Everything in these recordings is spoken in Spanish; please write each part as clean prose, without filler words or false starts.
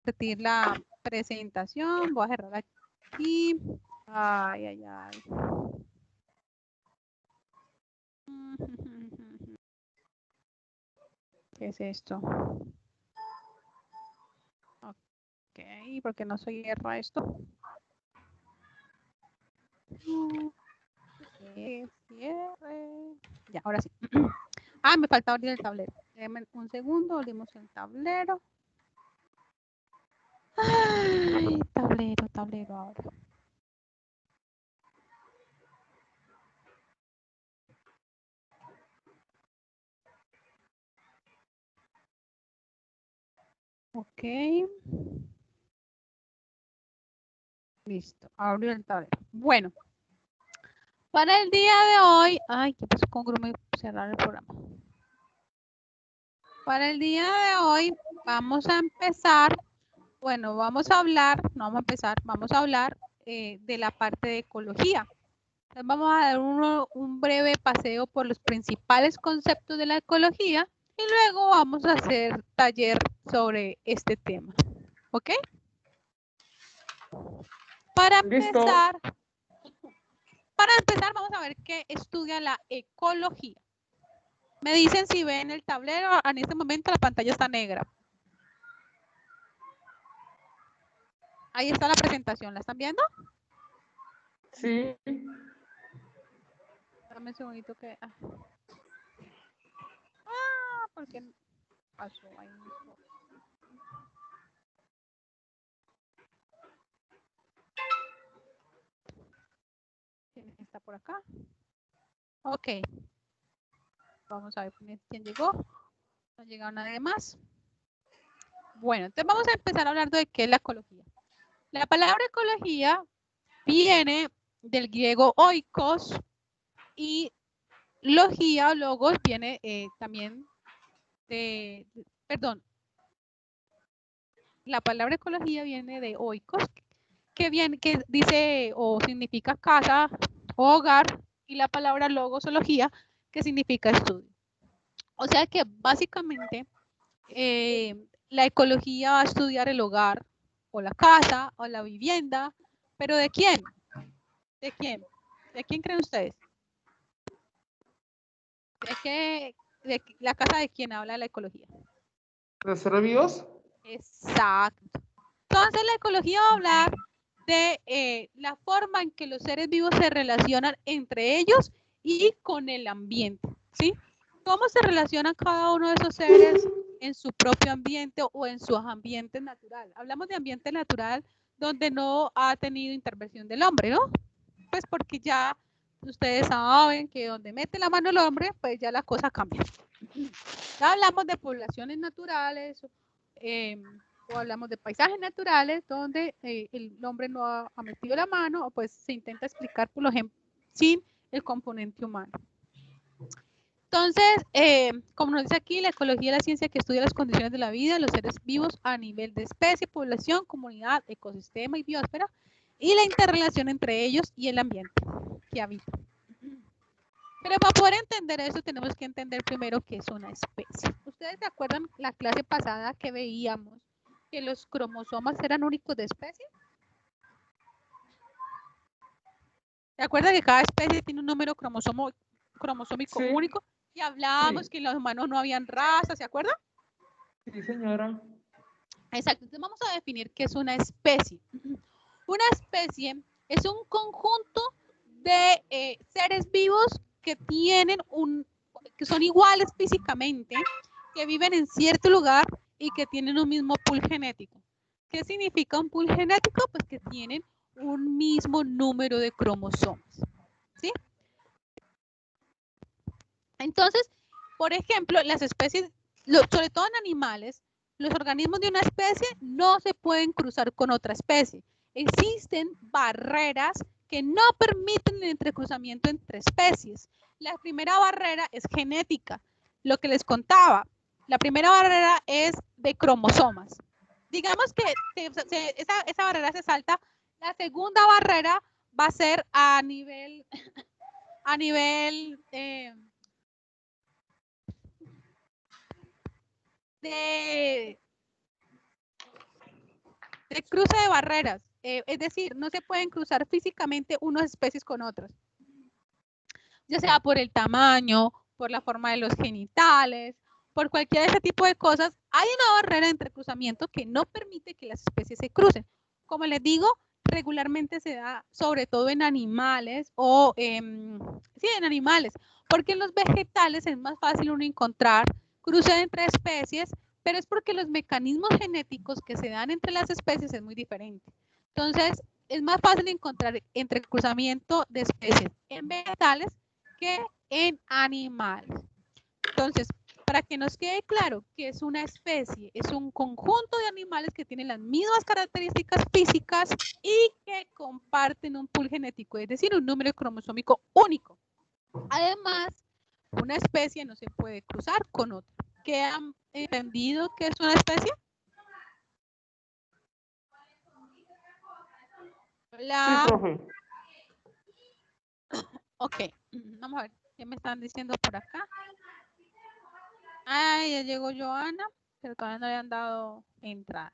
repetir la presentación. Voy a cerrar aquí. Ay, ay, ay. ¿Qué es esto? Ok, ¿por qué no se cierra esto? Cierre. Ya, ahora sí. Ah, me falta abrir el tablero. Déjenme un segundo, abrimos el tablero. Ay, tablero ahora. Ok. Listo, abrió el tablero. Bueno, para el día de hoy, ay, ¿qué pasó con Grumo? Cerrar el programa. Para el día de hoy vamos a empezar, bueno, vamos a hablar, no vamos a empezar, vamos a hablar de la parte de ecología. Entonces vamos a dar un breve paseo por los principales conceptos de la ecología y luego vamos a hacer taller sobre este tema. ¿Ok? Para empezar, vamos a ver qué estudia la ecología. Me dicen si ven el tablero, en este momento la pantalla está negra. Ahí está la presentación, ¿la están viendo? Sí. Dame un segundito que... ¿por qué pasó ahí? ¿Quién está por acá? Ok. Vamos a ver quién llegó. No ha llegado nadie más. Bueno, entonces vamos a empezar hablando de qué es la ecología. La palabra ecología viene del griego oikos y logía o logos viene también perdón, la palabra ecología viene de oikos, que dice o significa casa o hogar, y la palabra logosología, que significa estudio. O sea que básicamente la ecología va a estudiar el hogar o la casa o la vivienda, pero ¿de quién? ¿De quién? ¿De quién creen ustedes? ¿De la casa de quién habla la ecología? ¿Los seres vivos? Exacto. Entonces la ecología va a hablar de la forma en que los seres vivos se relacionan entre ellos y con el ambiente, ¿sí? ¿Cómo se relacionan cada uno de esos seres en su propio ambiente o en su ambiente natural? Hablamos de ambiente natural donde no ha tenido intervención del hombre, ¿no? Pues porque ya ustedes saben que donde mete la mano el hombre, pues ya la cosa cambia. Ya hablamos de poblaciones naturales, o hablamos de paisajes naturales donde el hombre no ha metido la mano, o pues se intenta explicar, por ejemplo, sin el componente humano. Entonces, como nos dice aquí, la ecología es la ciencia que estudia las condiciones de la vida de los seres vivos a nivel de especie, población, comunidad, ecosistema y biosfera, y la interrelación entre ellos y el ambiente que habitan. Pero para poder entender eso tenemos que entender primero qué es una especie. ¿Ustedes se acuerdan la clase pasada que veíamos que los cromosomas eran únicos de especie? ¿Se acuerdan que cada especie tiene un número cromosómico Sí. único? Y hablábamos que en los humanos no habían razas, ¿se acuerdan? Sí, señora. Exacto, entonces vamos a definir qué es una especie. Una especie es un conjunto de seres vivos que que son iguales físicamente, que viven en cierto lugar y que tienen un mismo pool genético. ¿Qué significa un pool genético? Pues que tienen un mismo número de cromosomas, ¿sí? Entonces, por ejemplo, las especies, sobre todo en animales, los organismos de una especie no se pueden cruzar con otra especie. Existen barreras que no permiten el entrecruzamiento entre especies. La primera barrera es genética, lo que les contaba. La primera barrera es de cromosomas. Digamos que esa barrera se salta. La segunda barrera va a ser a nivel de cruce de barreras. Es decir, no se pueden cruzar físicamente unas especies con otras. Ya sea por el tamaño, por la forma de los genitales, por cualquier de ese tipo de cosas, hay una barrera entre cruzamiento que no permite que las especies se crucen. Como les digo, regularmente se da sobre todo en animales o en animales, porque en los vegetales es más fácil uno encontrar cruce entre especies, pero es porque los mecanismos genéticos que se dan entre las especies es muy diferente. Entonces, es más fácil encontrar entre cruzamiento de especies en vegetales que en animales. Entonces, para que nos quede claro que es una especie, es un conjunto de animales que tienen las mismas características físicas y que comparten un pool genético, es decir, un número cromosómico único. Además, una especie no se puede cruzar con otra. ¿Qué han entendido que es una especie? Hola. Sí, profe. Ok, vamos a ver, ¿qué me están diciendo por acá? Ah, ya llegó Joana, pero todavía no le han dado entrada.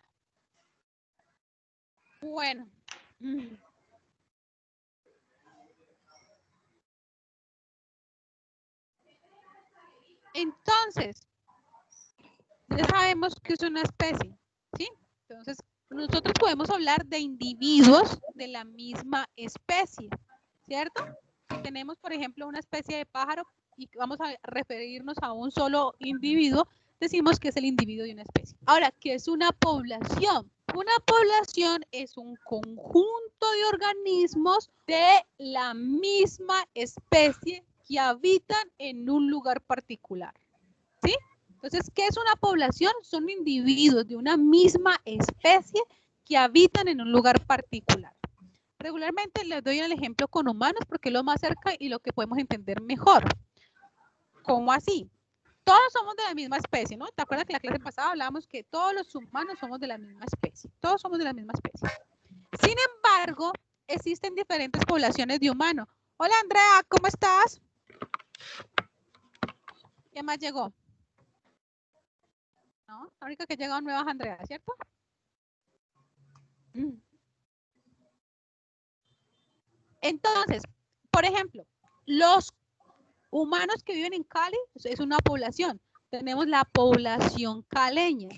Bueno. Entonces, ya sabemos que es una especie, ¿sí? Entonces, nosotros podemos hablar de individuos de la misma especie, ¿cierto? Tenemos, por ejemplo, una especie de pájaro y vamos a referirnos a un solo individuo, decimos que es el individuo de una especie. Ahora, ¿qué es una población? Una población es un conjunto de organismos de la misma especie que habitan en un lugar particular, ¿sí? Entonces, ¿qué es una población? Son individuos de una misma especie que habitan en un lugar particular. Regularmente les doy el ejemplo con humanos porque es lo más cerca y lo que podemos entender mejor. ¿Cómo así? Todos somos de la misma especie, ¿no? ¿Te acuerdas que la clase pasada hablábamos que todos los humanos somos de la misma especie? Todos somos de la misma especie. Sin embargo, existen diferentes poblaciones de humanos. Hola, Andrea, ¿cómo estás? ¿Quién más llegó? ¿No? La única que llegó nueva es Andrea, ¿cierto? Entonces, por ejemplo, los humanos que viven en Cali es una población. Tenemos la población caleña.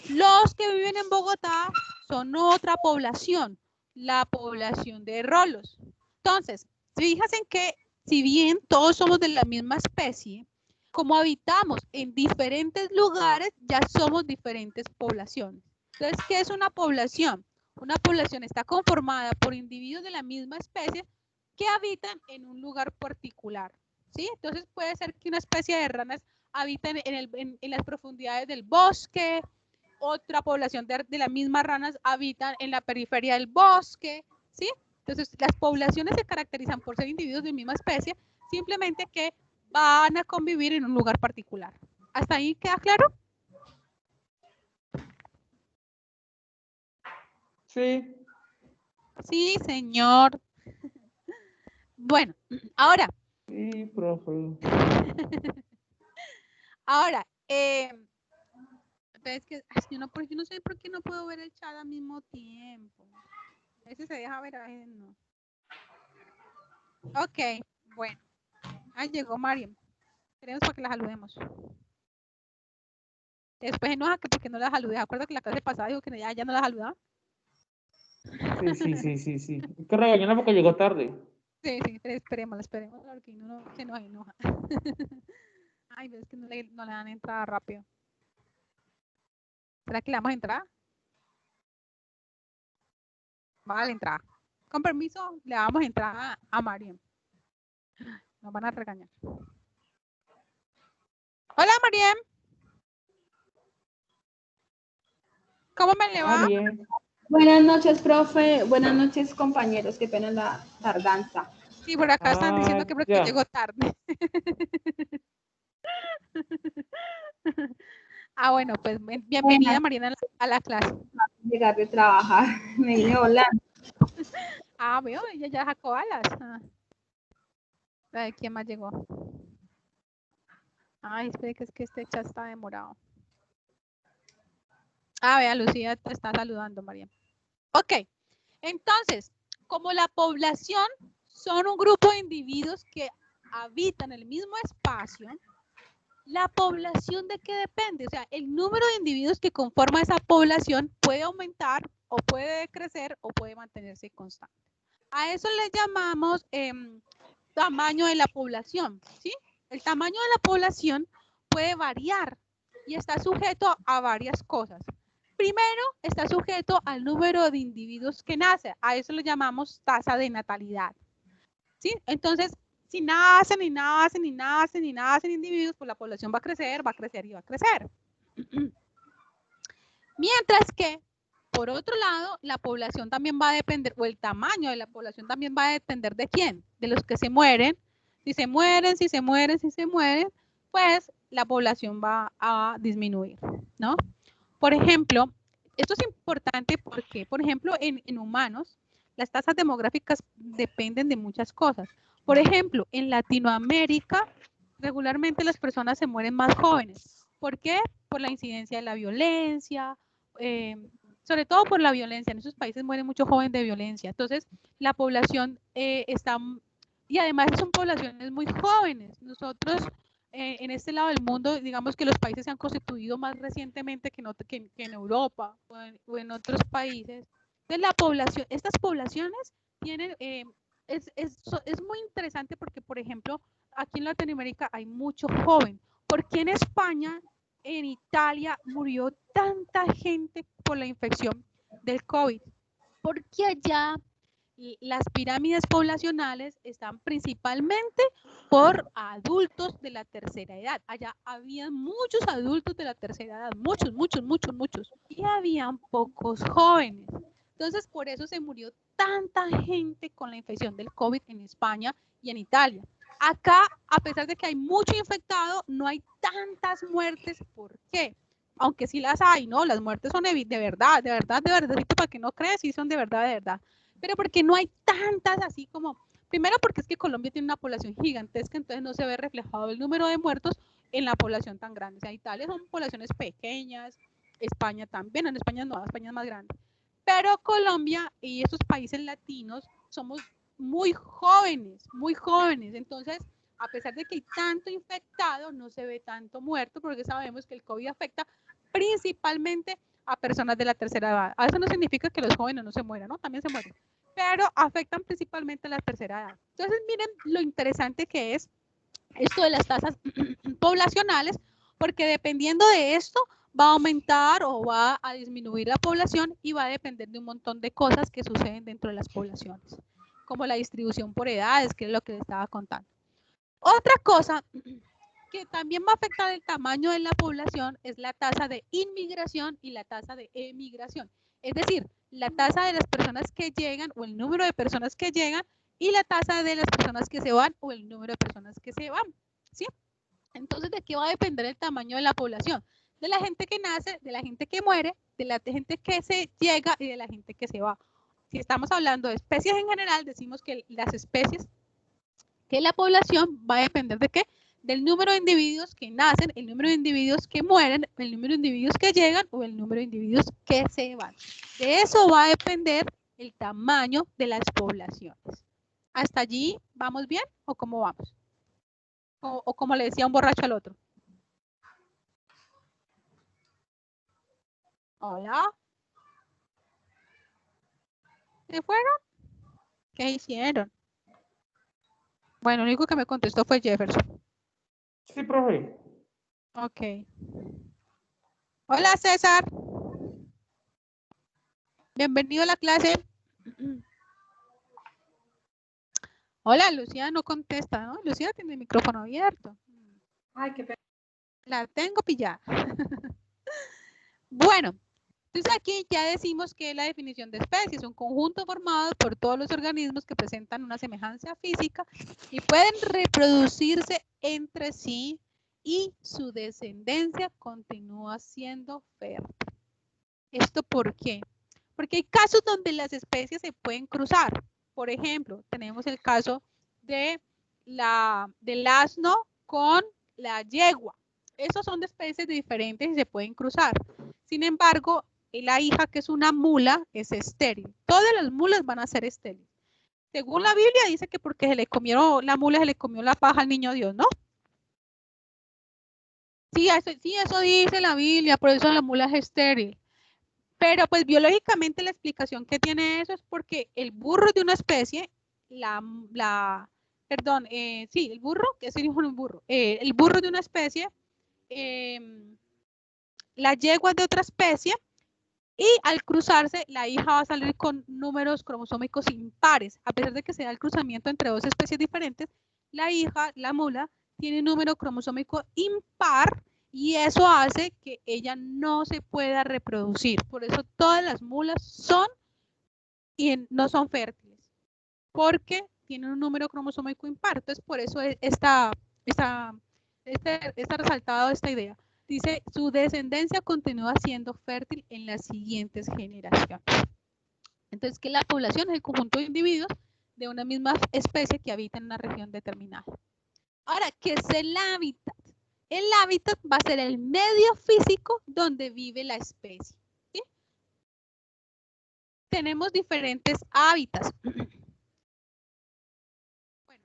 Los que viven en Bogotá son otra población, la población de rolos. Entonces, fíjense en que si bien todos somos de la misma especie, como habitamos en diferentes lugares, ya somos diferentes poblaciones. Entonces, ¿qué es una población? Una población está conformada por individuos de la misma especie que habitan en un lugar particular, ¿sí? Entonces puede ser que una especie de ranas habiten en las profundidades del bosque, otra población de las mismas ranas habitan en la periferia del bosque, ¿sí? Entonces las poblaciones se caracterizan por ser individuos de la misma especie, simplemente que van a convivir en un lugar particular. ¿Hasta ahí queda claro? Sí. Sí, señor. Bueno, ahora. Sí, profe. Ahora, es que yo no sé por qué no puedo ver el chat al mismo tiempo. A veces se deja ver, a veces no. Ok, bueno. Ahí llegó Mariam. Queremos para que la saludemos. Después enoja que porque no la saludé. ¿Acuerdas que la clase pasada dijo que ya no la saludaba? Sí. Hay que regañarla porque llegó tarde. Sí, esperemos, porque no se nos enoja. Ay, ves que no le dan entrada rápido. ¿Será que le damos entrada? Vale, entrada. Con permiso, le damos entrada a Mariam. Nos van a regañar. Hola, Mariam. ¿Cómo me le va? Bien. Buenas noches, profe. Buenas noches, compañeros. Qué pena la tardanza. Sí, por acá están diciendo que porque Ya. llegó tarde. Bueno, pues bienvenida, Mariana, a la clase. Llegar de trabajar. Me vine volando. Veo, ella ya sacó alas. A ver, ¿quién más llegó? Ay, espere que es que este chat está demorado. Vea, Lucía te está saludando, María. Ok, entonces, como la población son un grupo de individuos que habitan el mismo espacio, ¿la población de qué depende? O sea, el número de individuos que conforma esa población puede aumentar o puede decrecer o puede mantenerse constante. A eso le llamamos tamaño de la población, ¿sí? El tamaño de la población puede variar y está sujeto a varias cosas. Primero, está sujeto al número de individuos que nace. A eso le llamamos tasa de natalidad, ¿sí? Entonces, si nacen y nacen y nacen y nacen individuos, pues la población va a crecer, va a crecer y va a crecer. Mientras que, por otro lado, la población también va a depender, o el tamaño de la población también va a depender de quién, de los que se mueren. Si se mueren, si se mueren, si se mueren, pues la población va a disminuir, ¿no? Por ejemplo, esto es importante porque, por ejemplo, en humanos, las tasas demográficas dependen de muchas cosas. Por ejemplo, en Latinoamérica, regularmente las personas se mueren más jóvenes. ¿Por qué? Por la incidencia de la violencia, sobre todo por la violencia. En esos países mueren muchos jóvenes de violencia. Entonces, la población está, y además son poblaciones muy jóvenes. Nosotros, en este lado del mundo, digamos que los países se han constituido más recientemente que en Europa o en otros países. Entonces, la población, estas poblaciones tienen, es muy interesante porque, por ejemplo, aquí en Latinoamérica hay mucho joven. ¿Por qué en España, en Italia, murió tanta gente por la infección del COVID? Porque allá las pirámides poblacionales están principalmente por adultos de la tercera edad. Allá había muchos adultos de la tercera edad, muchos, muchos, muchos, muchos. Y habían pocos jóvenes. Entonces, por eso se murió tanta gente con la infección del COVID en España y en Italia. Acá, a pesar de que hay mucho infectado, no hay tantas muertes. ¿Por qué? Aunque sí las hay, ¿no? Las muertes son de verdad, de verdad, de verdad. Para que no creas, sí son de verdad. Pero porque no hay tantas así como, primero porque es que Colombia tiene una población gigantesca, entonces no se ve reflejado el número de muertos en la población tan grande. O sea, Italia son poblaciones pequeñas, España también, en España no, España es más grande. Pero Colombia y estos países latinos somos muy jóvenes, entonces a pesar de que hay tanto infectado, no se ve tanto muerto, porque sabemos que el COVID afecta principalmente a personas de la tercera edad. Eso no significa que los jóvenes no se mueran, ¿no? También se mueren, pero afectan principalmente a la tercera edad. Entonces, miren lo interesante que es esto de las tasas poblacionales, porque dependiendo de esto, va a aumentar o va a disminuir la población y va a depender de un montón de cosas que suceden dentro de las poblaciones, como la distribución por edades, que es lo que les estaba contando. Otra cosa que también va a afectar el tamaño de la población es la tasa de inmigración y la tasa de emigración. Es decir, la tasa de las personas que llegan o el número de personas que llegan y la tasa de las personas que se van o el número de personas que se van, ¿sí? Entonces, ¿de qué va a depender el tamaño de la población? De la gente que nace, de la gente que muere, de la gente que se llega y de la gente que se va. Si estamos hablando de especies en general, decimos que las especies, que la población va a depender de qué? Del número de individuos que nacen, el número de individuos que mueren, el número de individuos que llegan o el número de individuos que se van. De eso va a depender el tamaño de las poblaciones. ¿Hasta allí vamos bien o cómo vamos? O como le decía un borracho al otro. Hola. ¿Se fueron? ¿Qué hicieron? Bueno, el único que me contestó fue Jefferson. Sí, profe. Ok. Hola, César. Bienvenido a la clase. Hola, Lucía no contesta, ¿no? Lucía tiene el micrófono abierto. Ay, qué pena. La tengo pillada. Bueno, entonces aquí ya decimos que la definición de especie es un conjunto formado por todos los organismos que presentan una semejanza física y pueden reproducirse entre sí y su descendencia continúa siendo fértil. ¿Esto por qué? Porque hay casos donde las especies se pueden cruzar. Por ejemplo, tenemos el caso de del asno con la yegua. Esos son de especies diferentes y se pueden cruzar. Sin embargo, la hija, que es una mula, es estéril. Todas las mulas van a ser estériles. Según la Biblia dice que porque la mula se le comió la paja al niño Dios, ¿no? Sí, eso dice la Biblia, por eso la mula es estéril. Pero pues biológicamente la explicación que tiene eso es porque el burro de una especie, el burro, que es el hijo de un burro, el burro de una especie, la yegua de otra especie, y al cruzarse, la hija va a salir con números cromosómicos impares. A pesar de que sea el cruzamiento entre dos especies diferentes, la hija, la mula, tiene un número cromosómico impar y eso hace que ella no se pueda reproducir. Por eso todas las mulas no son fértiles, porque tienen un número cromosómico impar. Entonces, por eso está resaltado esta idea. Dice, su descendencia continúa siendo fértil en las siguientes generaciones. Entonces, que la población es el conjunto de individuos de una misma especie que habita en una región determinada. Ahora, ¿qué es el hábitat? El hábitat va a ser el medio físico donde vive la especie. ¿Sí? Tenemos diferentes hábitats. Bueno,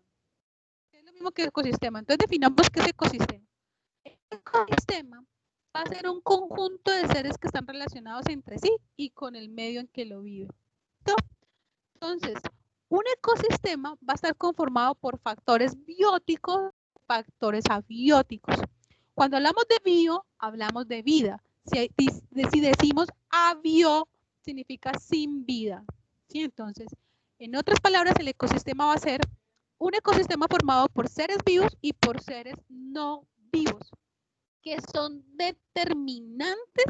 es lo mismo que el ecosistema. Entonces, definamos qué es ecosistema. El ecosistema va a ser un conjunto de seres que están relacionados entre sí y con el medio en que lo viven. Entonces, un ecosistema va a estar conformado por factores bióticos, factores abióticos. Cuando hablamos de bio, hablamos de vida. Si decimos abio, significa sin vida. ¿Sí? Entonces, en otras palabras, el ecosistema va a ser un ecosistema formado por seres vivos y por seres no vivos, que son determinantes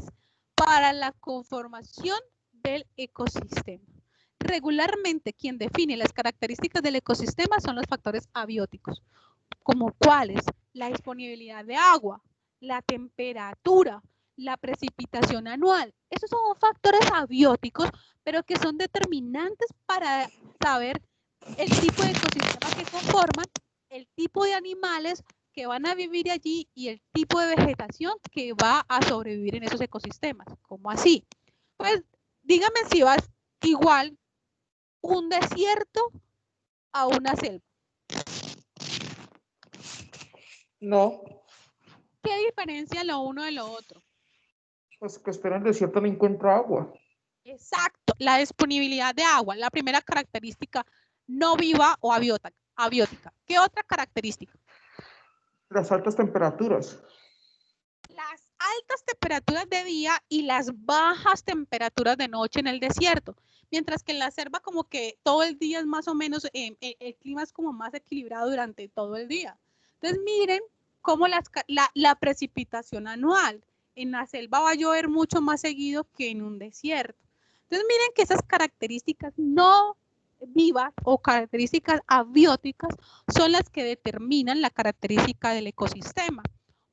para la conformación del ecosistema. Regularmente, quien define las características del ecosistema son los factores abióticos, como cuáles: la disponibilidad de agua, la temperatura, la precipitación anual. Esos son factores abióticos, pero que son determinantes para saber el tipo de ecosistema que conforman, el tipo de animales que van a vivir allí y el tipo de vegetación que va a sobrevivir en esos ecosistemas. ¿Cómo así? Pues dígame si vas igual un desierto a una selva. No, ¿Qué diferencia lo uno de lo otro? pues que esté en el desierto no encuentra agua. Exacto, la disponibilidad de agua, la primera característica no viva o abiótica. ¿Qué otra característica? Las altas temperaturas. Las altas temperaturas de día y las bajas temperaturas de noche en el desierto. Mientras que en la selva como que todo el día es más o menos, el clima es como más equilibrado durante todo el día. Entonces miren cómo la precipitación anual. En la selva va a llover mucho más seguido que en un desierto. Entonces miren que esas características no vivas o características abióticas son las que determinan la característica del ecosistema.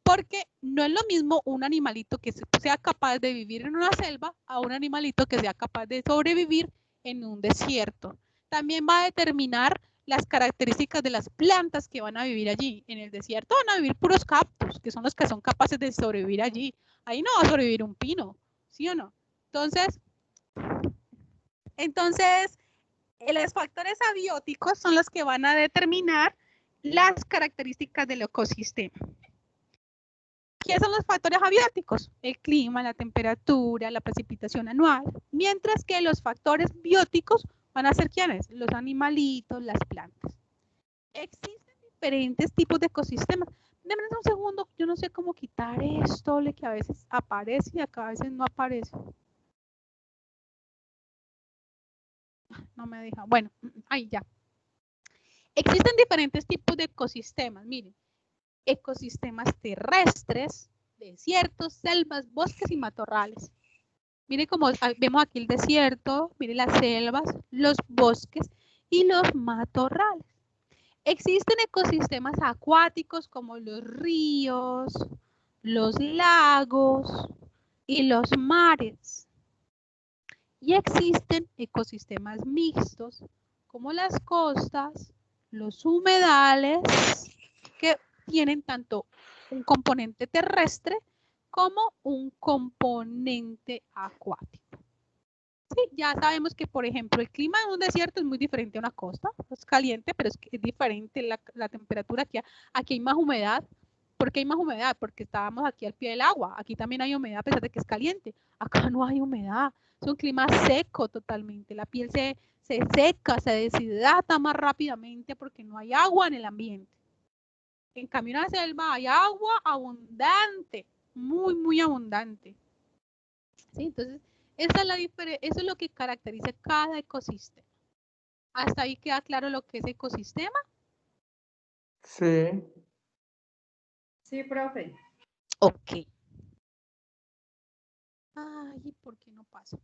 Porque no es lo mismo un animalito que sea capaz de vivir en una selva a un animalito que sea capaz de sobrevivir en un desierto. También va a determinar las características de las plantas que van a vivir allí. En el desierto van a vivir puros cactus, que son los que son capaces de sobrevivir allí. Ahí no va a sobrevivir un pino, ¿sí o no? Entonces, los factores abióticos son los que van a determinar las características del ecosistema. ¿Qué son los factores abióticos? El clima, la temperatura, la precipitación anual. Mientras que los factores bióticos van a ser ¿quiénes? Los animalitos, las plantas. Existen diferentes tipos de ecosistemas. Déjenme un segundo, yo no sé cómo quitar esto, que a veces aparece y acá a veces no aparece. No me deja. Bueno, ahí ya. Existen diferentes tipos de ecosistemas. Miren, ecosistemas terrestres, desiertos, selvas, bosques y matorrales. Miren cómo vemos aquí el desierto, miren las selvas, los bosques y los matorrales. Existen ecosistemas acuáticos como los ríos, los lagos y los mares. Y existen ecosistemas mixtos como las costas, los humedales, que tienen tanto un componente terrestre como un componente acuático. Sí, ya sabemos que, por ejemplo, el clima en un desierto es muy diferente a una costa. Es caliente, pero es diferente la temperatura. Aquí hay más humedad. ¿Por qué hay más humedad? Porque estábamos aquí al pie del agua. Aquí también hay humedad a pesar de que es caliente. Acá no hay humedad. Es un clima seco totalmente. La piel se seca, se deshidrata más rápidamente porque no hay agua en el ambiente. En cambio, en la selva hay agua abundante, muy, muy abundante. ¿Sí? Entonces, esa es la eso es lo que caracteriza cada ecosistema. ¿Hasta ahí queda claro lo que es ecosistema? Sí. Sí, profe. Ok. Ay, ¿por qué no pasa?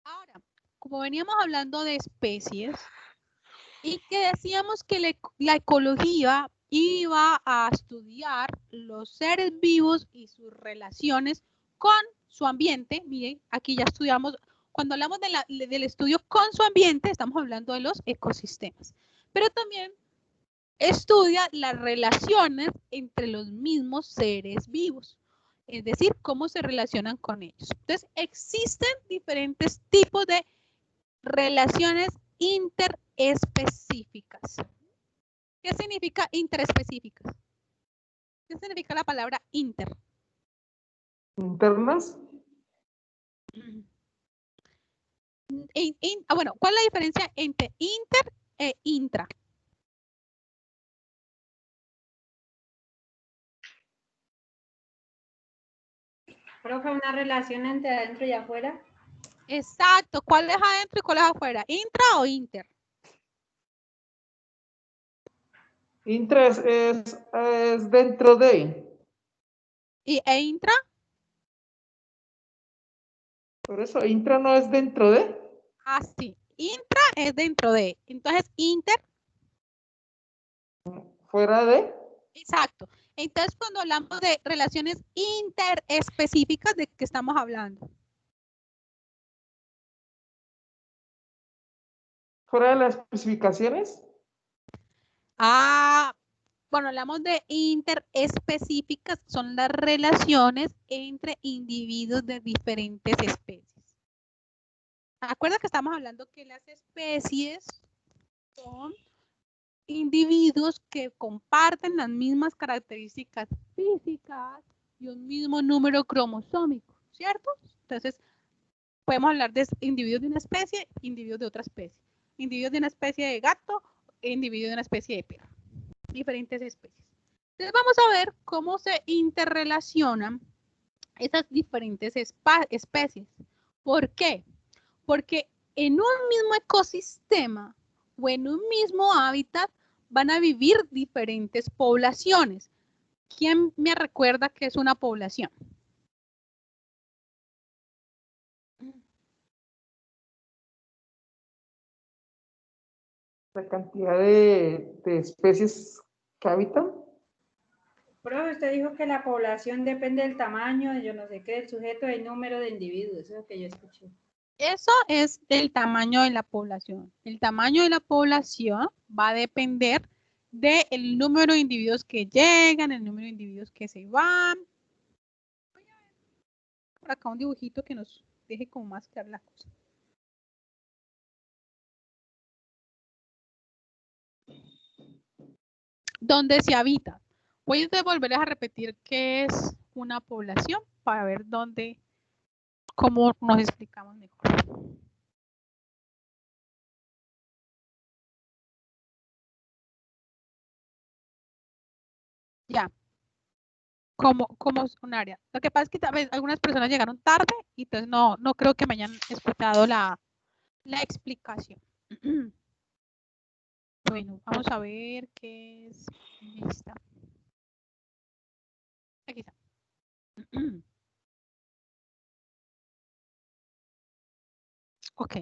Ahora, como veníamos hablando de especies y que decíamos que la ecología iba a estudiar los seres vivos y sus relaciones con su ambiente. Miren, aquí ya estudiamos, cuando hablamos del estudio con su ambiente, estamos hablando de los ecosistemas. Pero también estudia las relaciones entre los mismos seres vivos, es decir, cómo se relacionan con ellos. Entonces, existen diferentes tipos de relaciones interespecíficas. ¿Qué significa interespecíficas? ¿Qué significa la palabra inter? ¿Internas? Bueno, ¿cuál es la diferencia entre inter e intra? Profe, una relación entre adentro y afuera. Exacto, ¿cuál es adentro y cuál es afuera? ¿Intra o inter? Intra es dentro de. ¿E intra? Por eso, intra no es dentro de. Ah, sí. Intra es dentro de. Entonces, inter. Fuera de. Exacto. Entonces, cuando hablamos de relaciones interespecíficas, ¿de qué estamos hablando? Fuera de las especificaciones. Ah, bueno, hablamos de interespecíficas, son las relaciones entre individuos de diferentes especies. Acuerda que estamos hablando que las especies son individuos que comparten las mismas características físicas y un mismo número cromosómico, ¿cierto? Entonces, podemos hablar de individuos de una especie, individuos de otra especie, individuos de una especie de gato, individuos de una especie de perro, diferentes especies. Entonces, vamos a ver cómo se interrelacionan esas diferentes especies. ¿Por qué? Porque en un mismo ecosistema o en un mismo hábitat van a vivir diferentes poblaciones. ¿Quién me recuerda qué es una población? La cantidad de especies que habitan. Profe, usted dijo que la población depende del tamaño, de yo no sé qué, del sujeto, del número de individuos. Eso es lo que yo escuché. Eso es el tamaño de la población. El tamaño de la población va a depender del número de individuos que llegan, el número de individuos que se van. Voy a ver por acá un dibujito que nos deje como más clara la cosa. Donde se habita. Voy a volver a repetir qué es una población para ver cómo nos explicamos mejor. Ya, como es un área. Lo que pasa es que tal vez algunas personas llegaron tarde y entonces no creo que me hayan escuchado la explicación. Bueno, vamos a ver qué es esta. Aquí está. Ok.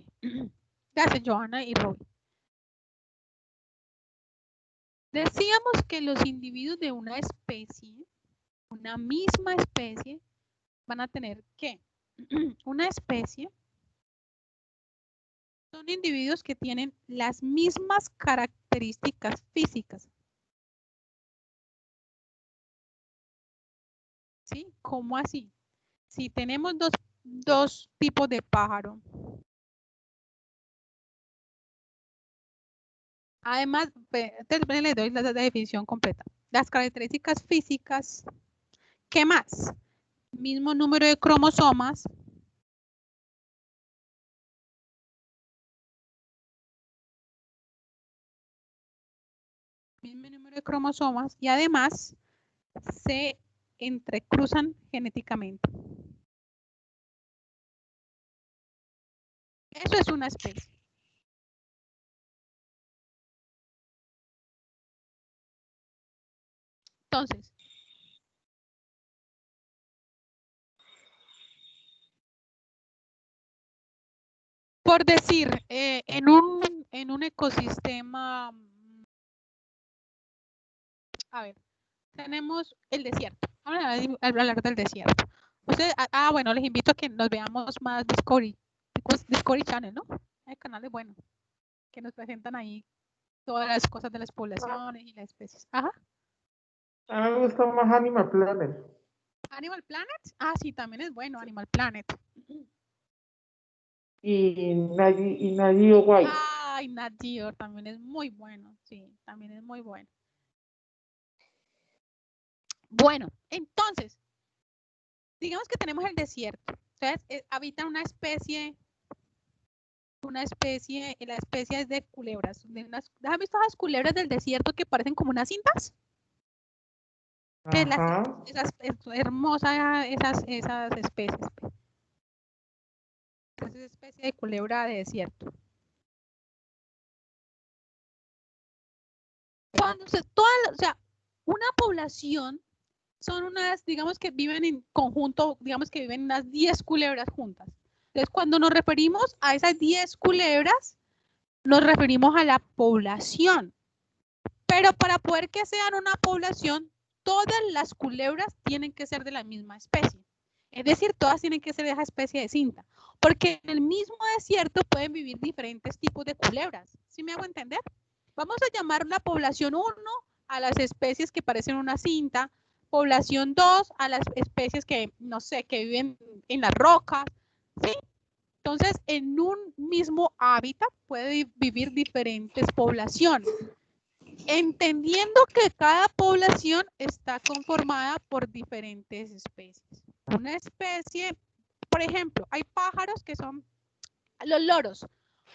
Gracias, Johanna y Robbie. Decíamos que los individuos de una especie, una misma especie, van a tener ¿qué? Una especie son individuos que tienen las mismas características físicas. ¿Sí? ¿Cómo así? Si tenemos dos tipos de pájaro. Además, les doy la definición completa. Las características físicas, ¿qué más? Mismo número de cromosomas. Mismo número de cromosomas y además se entrecruzan genéticamente. Eso es una especie. Entonces, por decir, en un ecosistema, a ver, tenemos el desierto. Vamos a hablar del desierto. Ustedes, bueno, les invito a que nos veamos más Discovery Channel, ¿no? El canal es bueno, que nos presentan ahí todas las cosas de las poblaciones y las especies. Ajá. A mí me gusta más Animal Planet. Animal Planet, sí, también es bueno, Animal Planet. Y Nat Geo Wild. Ay, Nat Geo también es muy bueno, sí, también es muy bueno. Bueno, entonces, digamos que tenemos el desierto. Entonces, habita una especie, la especie es de culebras. ¿Has visto esas culebras del desierto que parecen como unas cintas? Que esas hermosas, esas especies. Esa especie de culebra de desierto. Cuando una población son unas, digamos que viven en conjunto, digamos que viven unas 10 culebras juntas. Entonces, cuando nos referimos a esas 10 culebras, nos referimos a la población. Pero para poder que sean una población, todas las culebras tienen que ser de la misma especie. Es decir, todas tienen que ser de esa especie de cinta. Porque en el mismo desierto pueden vivir diferentes tipos de culebras. ¿Sí me hago entender? Vamos a llamar la población 1 a las especies que parecen una cinta, población 2 a las especies que, no sé, que viven en las rocas, ¿sí? Entonces, en un mismo hábitat puede vivir diferentes poblaciones, entendiendo que cada población está conformada por diferentes especies. Una especie, por ejemplo, hay pájaros que son los loros.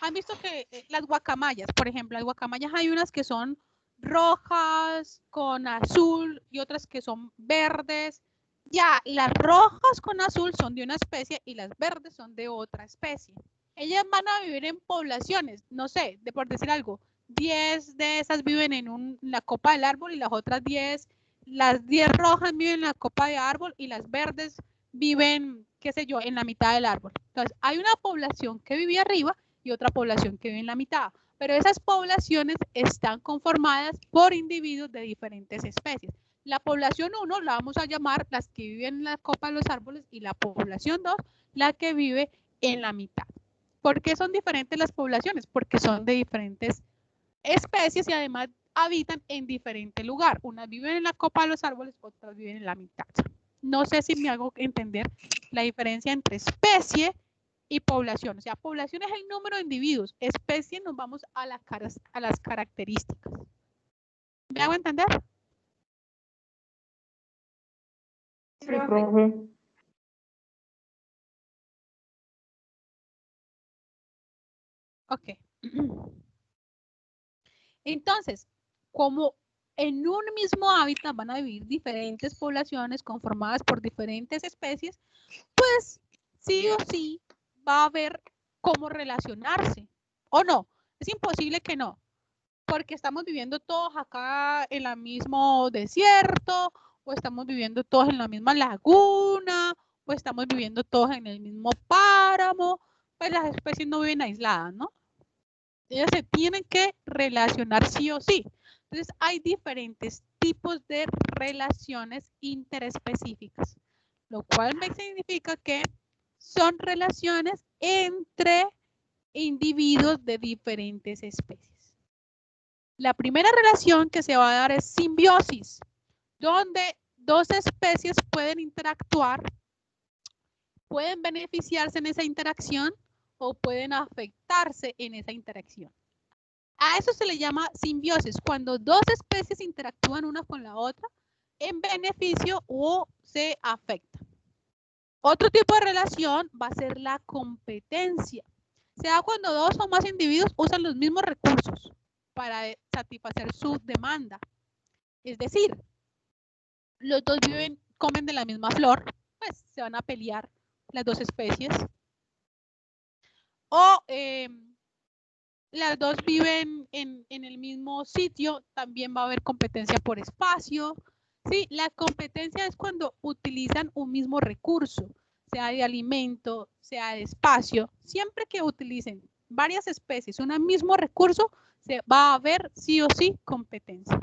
¿Han visto que las guacamayas, por ejemplo, las guacamayas hay unas que son rojas con azul y otras que son verdes? Ya, las rojas con azul son de una especie y las verdes son de otra especie. Ellas van a vivir en poblaciones, no sé, por decir algo, 10 de esas viven en la copa del árbol y las otras 10, las 10 rojas viven en la copa de árbol y las verdes viven, qué sé yo, en la mitad del árbol. Entonces, hay una población que vive arriba y otra población que vive en la mitad. Pero esas poblaciones están conformadas por individuos de diferentes especies. La población 1 la vamos a llamar las que viven en la copa de los árboles y la población 2 la que vive en la mitad. ¿Por qué son diferentes las poblaciones? Porque son de diferentes especies y además habitan en diferente lugar. Unas viven en la copa de los árboles, otras viven en la mitad. No sé si me hago entender la diferencia entre especie y población. O sea, población es el número de individuos. Especie nos vamos a las características. ¿Me hago entender? Sí, profe. Ok. Entonces, como en un mismo hábitat van a vivir diferentes poblaciones conformadas por diferentes especies, pues sí o sí va a haber cómo relacionarse. ¿O no? Es imposible que no, porque estamos viviendo todos acá en el mismo desierto, o estamos viviendo todos en la misma laguna, o estamos viviendo todos en el mismo páramo, pues las especies no viven aisladas, ¿no? Ellas se tienen que relacionar sí o sí. Entonces, hay diferentes tipos de relaciones interespecíficas, lo cual me significa que son relaciones entre individuos de diferentes especies. La primera relación que se va a dar es simbiosis, donde dos especies pueden interactuar pueden beneficiarse en esa interacción o pueden afectarse en esa interacción. A eso se le llama simbiosis, cuando dos especies interactúan una con la otra en beneficio o se afectan. Otro tipo de relación va a ser la competencia. Se da cuando dos o más individuos usan los mismos recursos para satisfacer su demanda. Es decir, los dos comen de la misma flor, pues se van a pelear las dos especies. O las dos viven en el mismo sitio, también va a haber competencia por espacio. Sí, la competencia es cuando utilizan un mismo recurso, sea de alimento, sea de espacio. Siempre que utilicen varias especies un mismo recurso, se va a haber sí o sí competencia.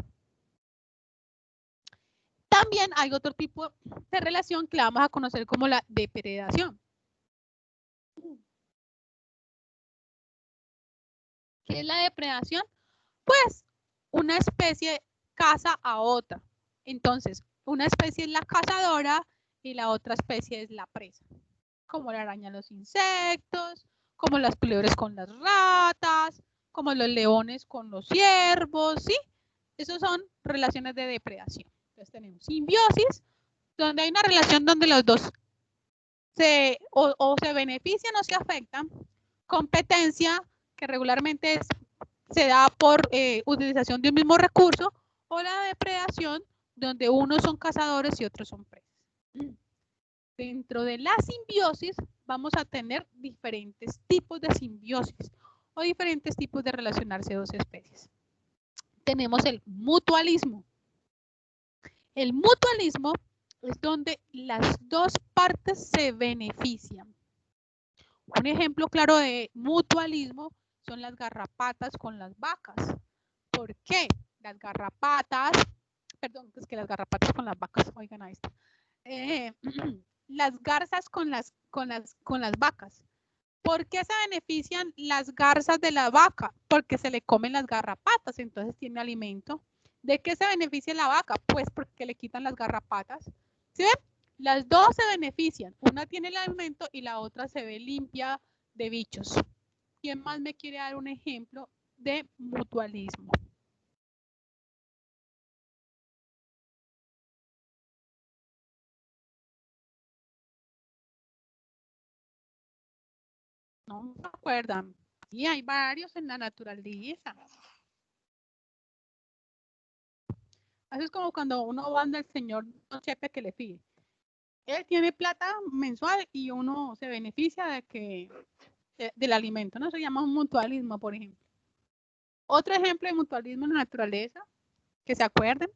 También hay otro tipo de relación que la vamos a conocer como la depredación. ¿Qué es la depredación? Pues una especie caza a otra. Entonces, una especie es la cazadora y la otra especie es la presa. Como la araña los insectos, como las culebras con las ratas, como los leones con los ciervos, ¿sí? Esas son relaciones de depredación. Entonces tenemos simbiosis, donde hay una relación donde los dos se benefician o se afectan. Competencia, que regularmente se da por utilización de un mismo recurso, o la depredación, donde unos son cazadores y otros son presas. Dentro de la simbiosis vamos a tener diferentes tipos de simbiosis o diferentes tipos de relacionarse dos especies. Tenemos el mutualismo. El mutualismo es donde las dos partes se benefician. Un ejemplo claro de mutualismo son las garrapatas con las vacas. ¿Por qué? Las garrapatas, perdón, es que las garrapatas con las vacas, oigan a esto. Las garzas con las vacas. ¿Por qué se benefician las garzas de la vaca? Porque se le comen las garrapatas, entonces tiene alimento. ¿De qué se beneficia la vaca? Pues porque le quitan las garrapatas. ¿Sí ven? Las dos se benefician. Una tiene el alimento y la otra se ve limpia de bichos. ¿Quién más me quiere dar un ejemplo de mutualismo? No me acuerdan. Sí, hay varios en la naturaleza. Así es como cuando uno va del señor Chepe que le pide. Él tiene plata mensual y uno se beneficia del alimento, ¿no? Se llama un mutualismo, por ejemplo. Otro ejemplo de mutualismo en la naturaleza, que se acuerden.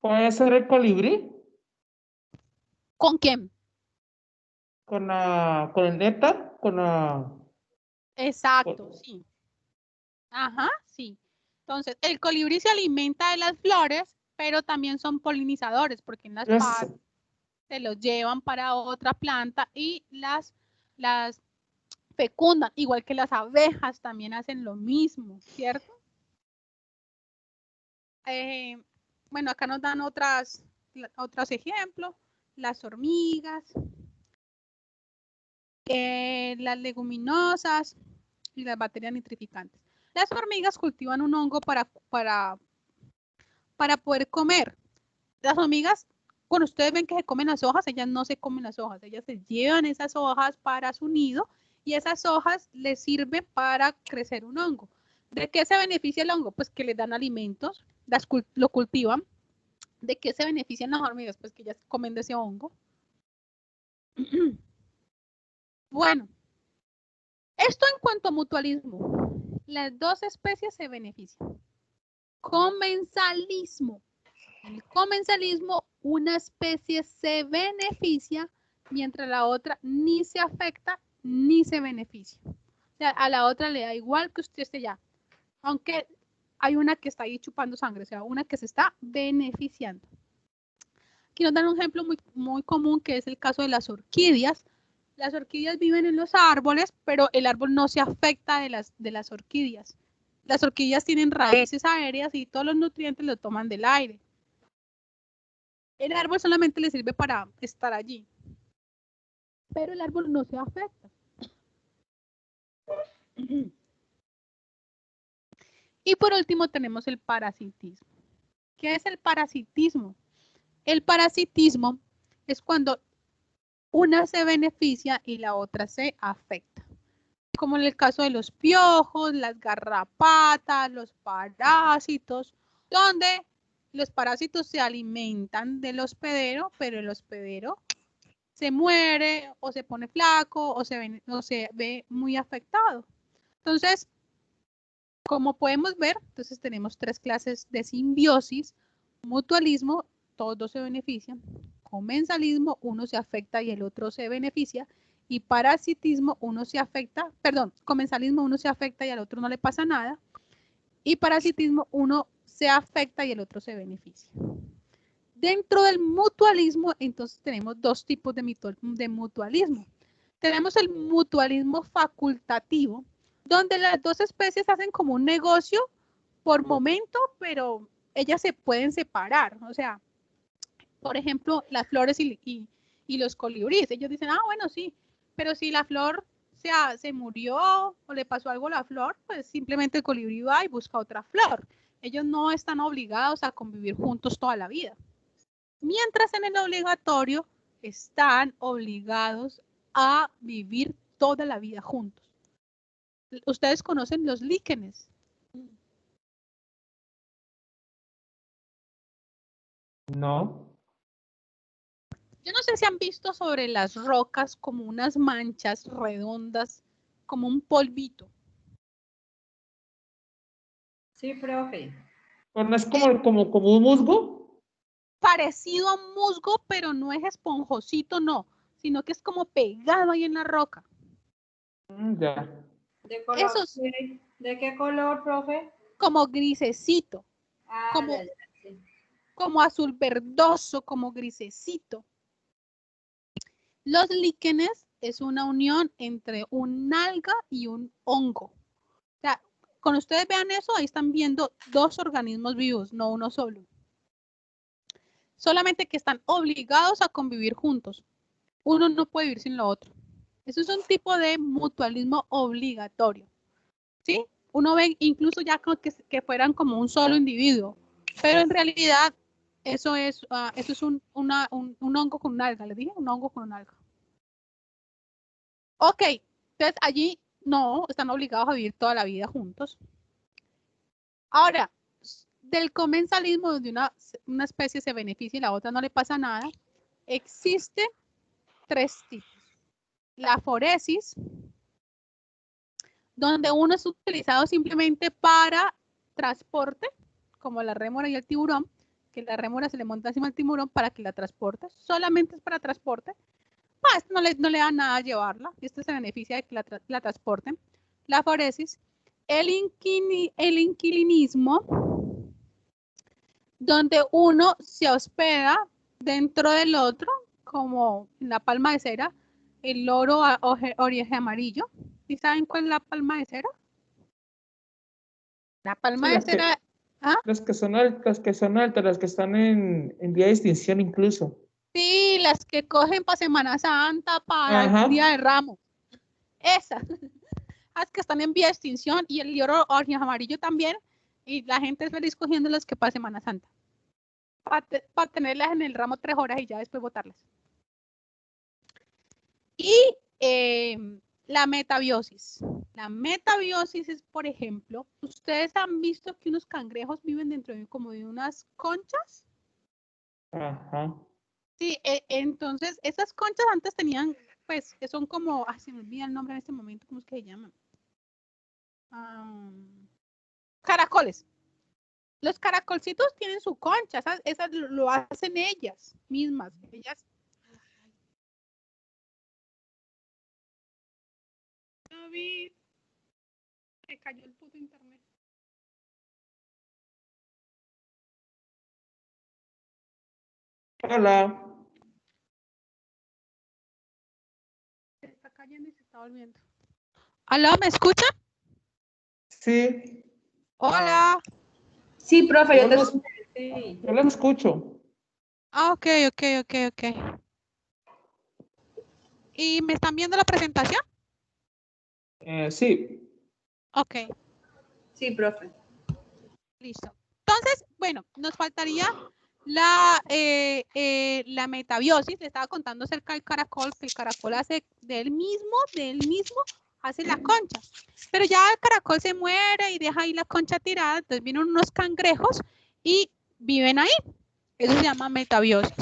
¿Puede ser el colibrí? ¿Con quién? Con el néctar, Exacto, sí. Ajá, sí. Entonces, el colibrí se alimenta de las flores, pero también son polinizadores, porque en las partes se los llevan para otra planta y las fecundan, igual que las abejas también hacen lo mismo, ¿cierto? Bueno, acá nos dan otros ejemplos, las hormigas, las leguminosas y las bacterias nitrificantes. Las hormigas cultivan un hongo para poder comer. Las hormigas, cuando ustedes ven que se comen las hojas, ellas no se comen las hojas, ellas se llevan esas hojas para su nido y esas hojas les sirven para crecer un hongo. ¿De qué se beneficia el hongo? Pues que les dan alimentos, lo cultivan. ¿De qué se benefician las hormigas? Pues que ellas comen de ese hongo. Bueno, esto en cuanto a mutualismo. Las dos especies se benefician. Comensalismo. En el comensalismo, una especie se beneficia mientras la otra ni se afecta ni se beneficia. O sea, a la otra le da igual que usted esté allá. Aunque hay una que está ahí chupando sangre, o sea, una que se está beneficiando. Aquí nos dan un ejemplo muy común que es el caso de las orquídeas. Las orquídeas viven en los árboles, pero el árbol no se afecta de las orquídeas. Las orquídeas tienen raíces aéreas y todos los nutrientes los toman del aire. El árbol solamente le sirve para estar allí, pero el árbol no se afecta. Y por último tenemos el parasitismo. ¿Qué es el parasitismo? El parasitismo es cuando una se beneficia y la otra se afecta. Como en el caso de los piojos, las garrapatas, los parásitos, donde los parásitos se alimentan del hospedero, pero el hospedero se muere o se pone flaco o se ve muy afectado. Entonces, como podemos ver, entonces tenemos 3 clases de simbiosis: mutualismo, todos dos se benefician; comensalismo, uno se afecta y el otro se beneficia; y parasitismo, comensalismo, uno se afecta y al otro no le pasa nada; y parasitismo, uno se afecta y el otro se beneficia. Dentro del mutualismo, entonces tenemos 2 tipos de mutualismo. Tenemos el mutualismo facultativo, donde las 2 especies hacen como un negocio por momento, pero ellas se pueden separar. O sea, por ejemplo, las flores y los colibríes. Ellos dicen, bueno, sí, pero si la flor se murió o le pasó algo a la flor, pues simplemente el colibrí va y busca otra flor. Ellos no están obligados a convivir juntos toda la vida. Mientras en el obligatorio están obligados a vivir toda la vida juntos. Ustedes conocen los líquenes. No. Yo no sé si han visto sobre las rocas como unas manchas redondas, como un polvito. Sí, profe. ¿No es como un musgo? Parecido a un musgo, pero no es esponjosito, no, sino que es como pegado ahí en la roca. Ya. ¿De color? Esos, ¿De qué color, profe? como grisecito, como, Ya, sí. como azul verdoso, como grisecito. Los líquenes es una unión entre un alga y un hongo. O sea, cuando ustedes vean eso, ahí están viendo 2 organismos vivos, no uno solo. Solamente que están obligados a convivir juntos. Uno no puede vivir sin lo otro. Eso es un tipo de mutualismo obligatorio. ¿Sí? Uno ve incluso ya que fueran como un solo individuo, pero en realidad eso es un hongo con un alga. ¿Les dije? Un hongo con un alga. Ok, entonces allí no, están obligados a vivir toda la vida juntos. Ahora, del comensalismo, donde una especie se beneficia y la otra no le pasa nada, existe 3 tipos. La foresis, donde uno es utilizado simplemente para transporte, como la rémora y el tiburón, que la rémora se le monta encima al tiburón para que la transporte, solamente es para transporte. No le da nada a llevarla, y esto se beneficia de que la transporten. La foresis, el inquilinismo, donde uno se hospeda dentro del otro, como en la palma de cera, el loro oreje amarillo. ¿Sí saben cuál es la palma de cera? La palma Sí, de cera. las que son altas, las que están en vía de extinción incluso. Sí, las que cogen para Semana Santa, para Ajá. el Día de Ramos. Esas. Las que están en vía de extinción, y el loro oreje amarillo también. Y la gente es feliz cogiendo las que para Semana Santa. Para tenerlas en el ramo 3 horas y ya después botarlas. Y la metabiosis. La metabiosis es, por ejemplo, ustedes han visto que unos cangrejos viven dentro de como de unas conchas. Ajá. Sí, entonces esas conchas antes tenían, pues, que son como, se me olvida el nombre en este momento, ¿cómo es que se llaman? Caracoles. Los caracolcitos tienen su concha, esas lo hacen ellas mismas. Ellas. David, me cayó el puto internet. Hola. Se está cayendo y se está volviendo. ¿Aló, me escucha? Sí. Hola. Sí, profe, Yo los escucho. Ah, ok. ¿Y me están viendo la presentación? Sí. Ok, Sí, profe. listo. Entonces, bueno, nos faltaría la metabiosis. Le estaba contando acerca del caracol, que el caracol hace del mismo, hace la concha. Pero ya el caracol se muere y deja ahí la concha tirada, entonces vienen unos cangrejos y viven ahí. Eso se llama metabiosis.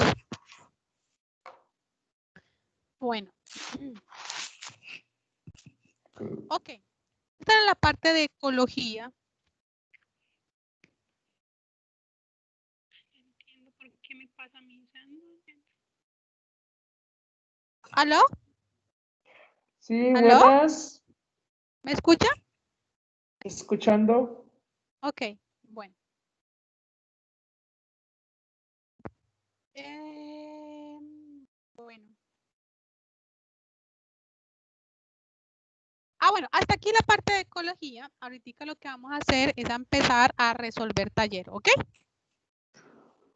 Bueno. Ok. Esta es la parte de ecología. Entiendo por qué me pasa a mí. ¿Aló? Sí, ¿Aló? buenas. ¿Me escucha? Escuchando. Ok, bueno. Bueno. Bueno, hasta aquí la parte de ecología. Ahorita lo que vamos a hacer es empezar a resolver taller, ¿ok?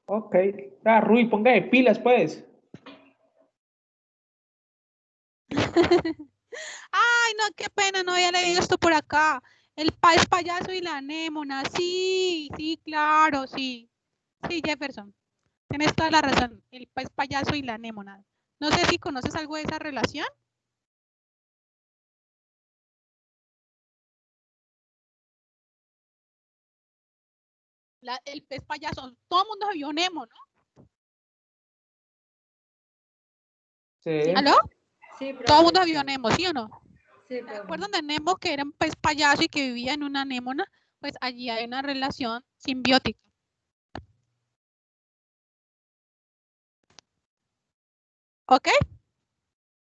Ok. Rui, ponga de pilas, pues. Ay, no, qué pena, no había leído esto por acá. El pez payaso y la anémona. Sí, claro, sí. Sí, Jefferson. Tienes toda la razón. El pez payaso y la anémona. No sé si conoces algo de esa relación. El pez payaso. Todo el mundo se vio Nemo, ¿no? Sí. ¿Aló? Sí, profe. Todo el mundo se vio Nemo, ¿sí o no? Sí, ¿Se profe. acuerdan de Nemo, que era un pez payaso y que vivía en una anémona? Pues allí hay una relación simbiótica. ¿Ok?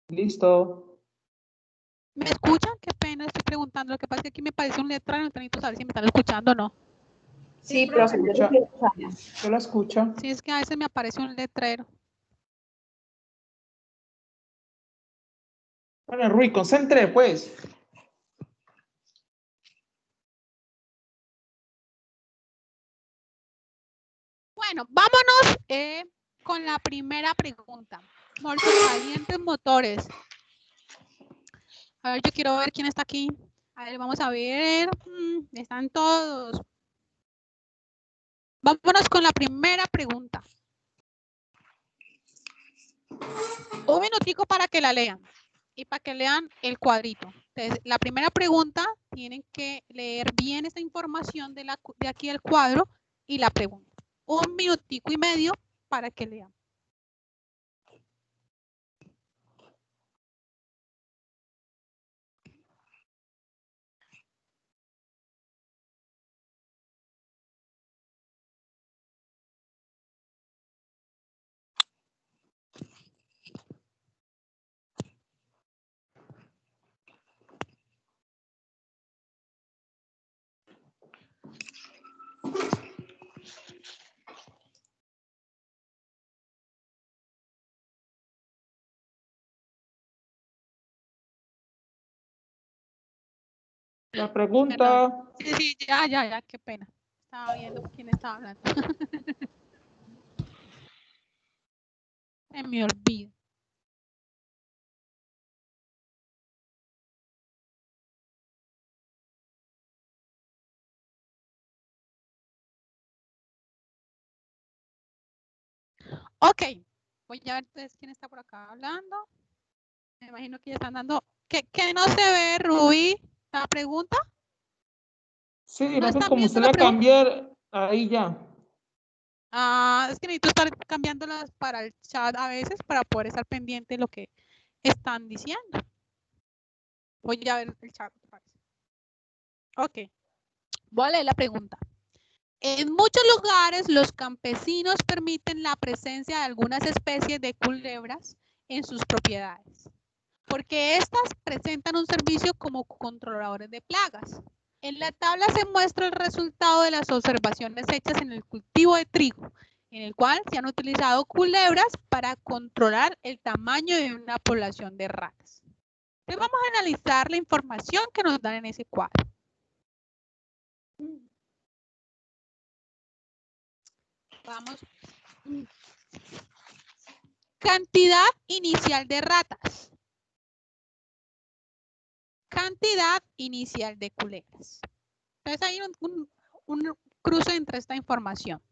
Listo. ¿Me escuchan? Qué pena, estoy preguntando. Lo que pasa es que aquí me parece un letrero, no necesito saber si me están escuchando o no. Sí, profe, profe. Yo la escucho. Sí, es que a veces me aparece un letrero. Bueno, Rui, concentre, pues. Bueno, vámonos con la primera pregunta. Calientes motores. A ver, yo quiero ver quién está aquí. A ver, vamos a ver. Están todos. Vámonos con la primera pregunta. Un minutico para que la lean y para que lean el cuadrito. Entonces, la primera pregunta, tienen que leer bien esta información de aquí del cuadro y la pregunta. Un minutico y medio para que lean. La pregunta. Perdón. Sí, ya, qué pena. Estaba viendo quién estaba hablando. Se me olvida. Ok, voy a ver entonces quién está por acá hablando. Me imagino que ya están dando. ¿Qué no se ve, Rubí? ¿La pregunta? Sí, ¿No no que están como viendo usted la la pregunta? cambiar, ahí ya. Es que necesito estar cambiándolas para el chat a veces para poder estar pendiente de lo que están diciendo. Voy a ver el chat. Ok, voy a leer la pregunta. En muchos lugares los campesinos permiten la presencia de algunas especies de culebras en sus propiedades, porque estas presentan un servicio como controladores de plagas. En la tabla se muestra el resultado de las observaciones hechas en el cultivo de trigo, en el cual se han utilizado culebras para controlar el tamaño de una población de ratas. Entonces vamos a analizar la información que nos dan en ese cuadro. Vamos. Cantidad inicial de ratas. Cantidad inicial de culebras. Entonces hay un cruce entre esta información.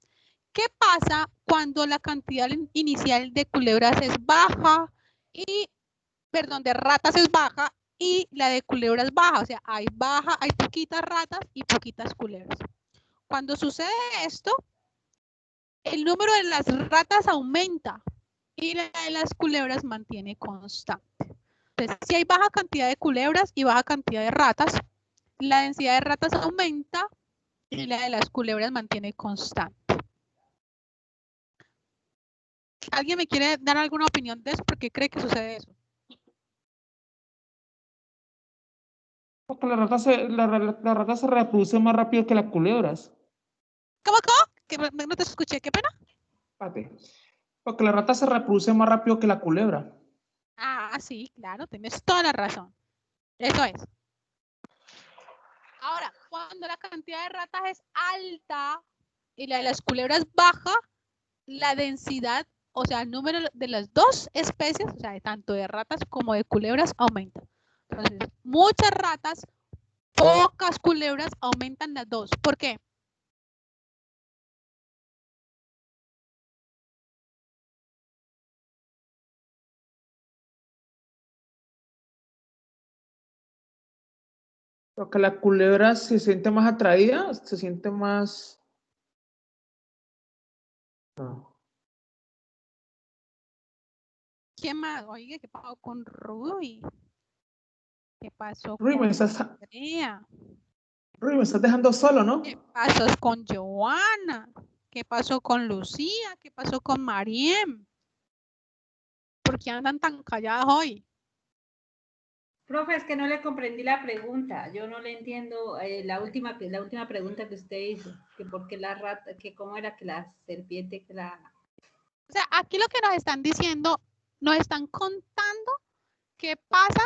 ¿Qué pasa cuando la cantidad inicial de culebras es baja y, perdón, de ratas es baja y la de culebras baja? O sea, hay poquitas ratas y poquitas culebras. Cuando sucede esto, el número de las ratas aumenta y la de las culebras mantiene constante. Entonces, si hay baja cantidad de culebras y baja cantidad de ratas, la densidad de ratas aumenta y la de las culebras mantiene constante. ¿Alguien me quiere dar alguna opinión de eso? ¿Por qué cree que sucede eso? Porque las ratas se reproducen más rápido que las culebras. ¿Cómo? Que no te escuché, qué pena. Espérate. Porque la rata se reproduce más rápido que la culebra. Ah, sí, claro, tienes toda la razón. Eso es. Ahora, cuando la cantidad de ratas es alta y la de las culebras baja, la densidad, o sea, el número de las dos especies, o sea, de tanto de ratas como de culebras, aumenta. Entonces, muchas ratas, pocas culebras, aumentan las dos. ¿Por qué? Porque la culebra se siente más atraída, se siente más... No. ¿Quién más? Oye, ¿qué pasó con Ruby? ¿Qué pasó Rui, con Andrea? Rui, me estás dejando solo, ¿no? ¿Qué pasó con Joana? ¿Qué pasó con Lucía? ¿Qué pasó con Mariem? ¿Por qué andan tan calladas hoy? Profe, es que no le comprendí la pregunta. Yo no le entiendo la última pregunta que usted hizo. Que por qué la rata, que cómo era que la serpiente, que la... O sea, aquí lo que nos están diciendo, nos están contando qué pasa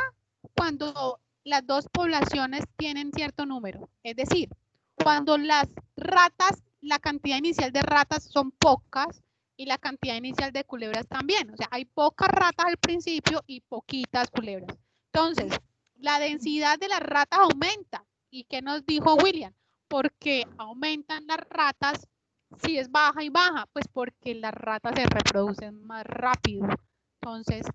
cuando las dos poblaciones tienen cierto número. Es decir, cuando las ratas, la cantidad inicial de ratas son pocas y la cantidad inicial de culebras también. O sea, hay pocas ratas al principio y poquitas culebras. Entonces, la densidad de las ratas aumenta. ¿Y qué nos dijo William? Porque aumentan las ratas si es baja y baja, pues porque las ratas se reproducen más rápido. Entonces,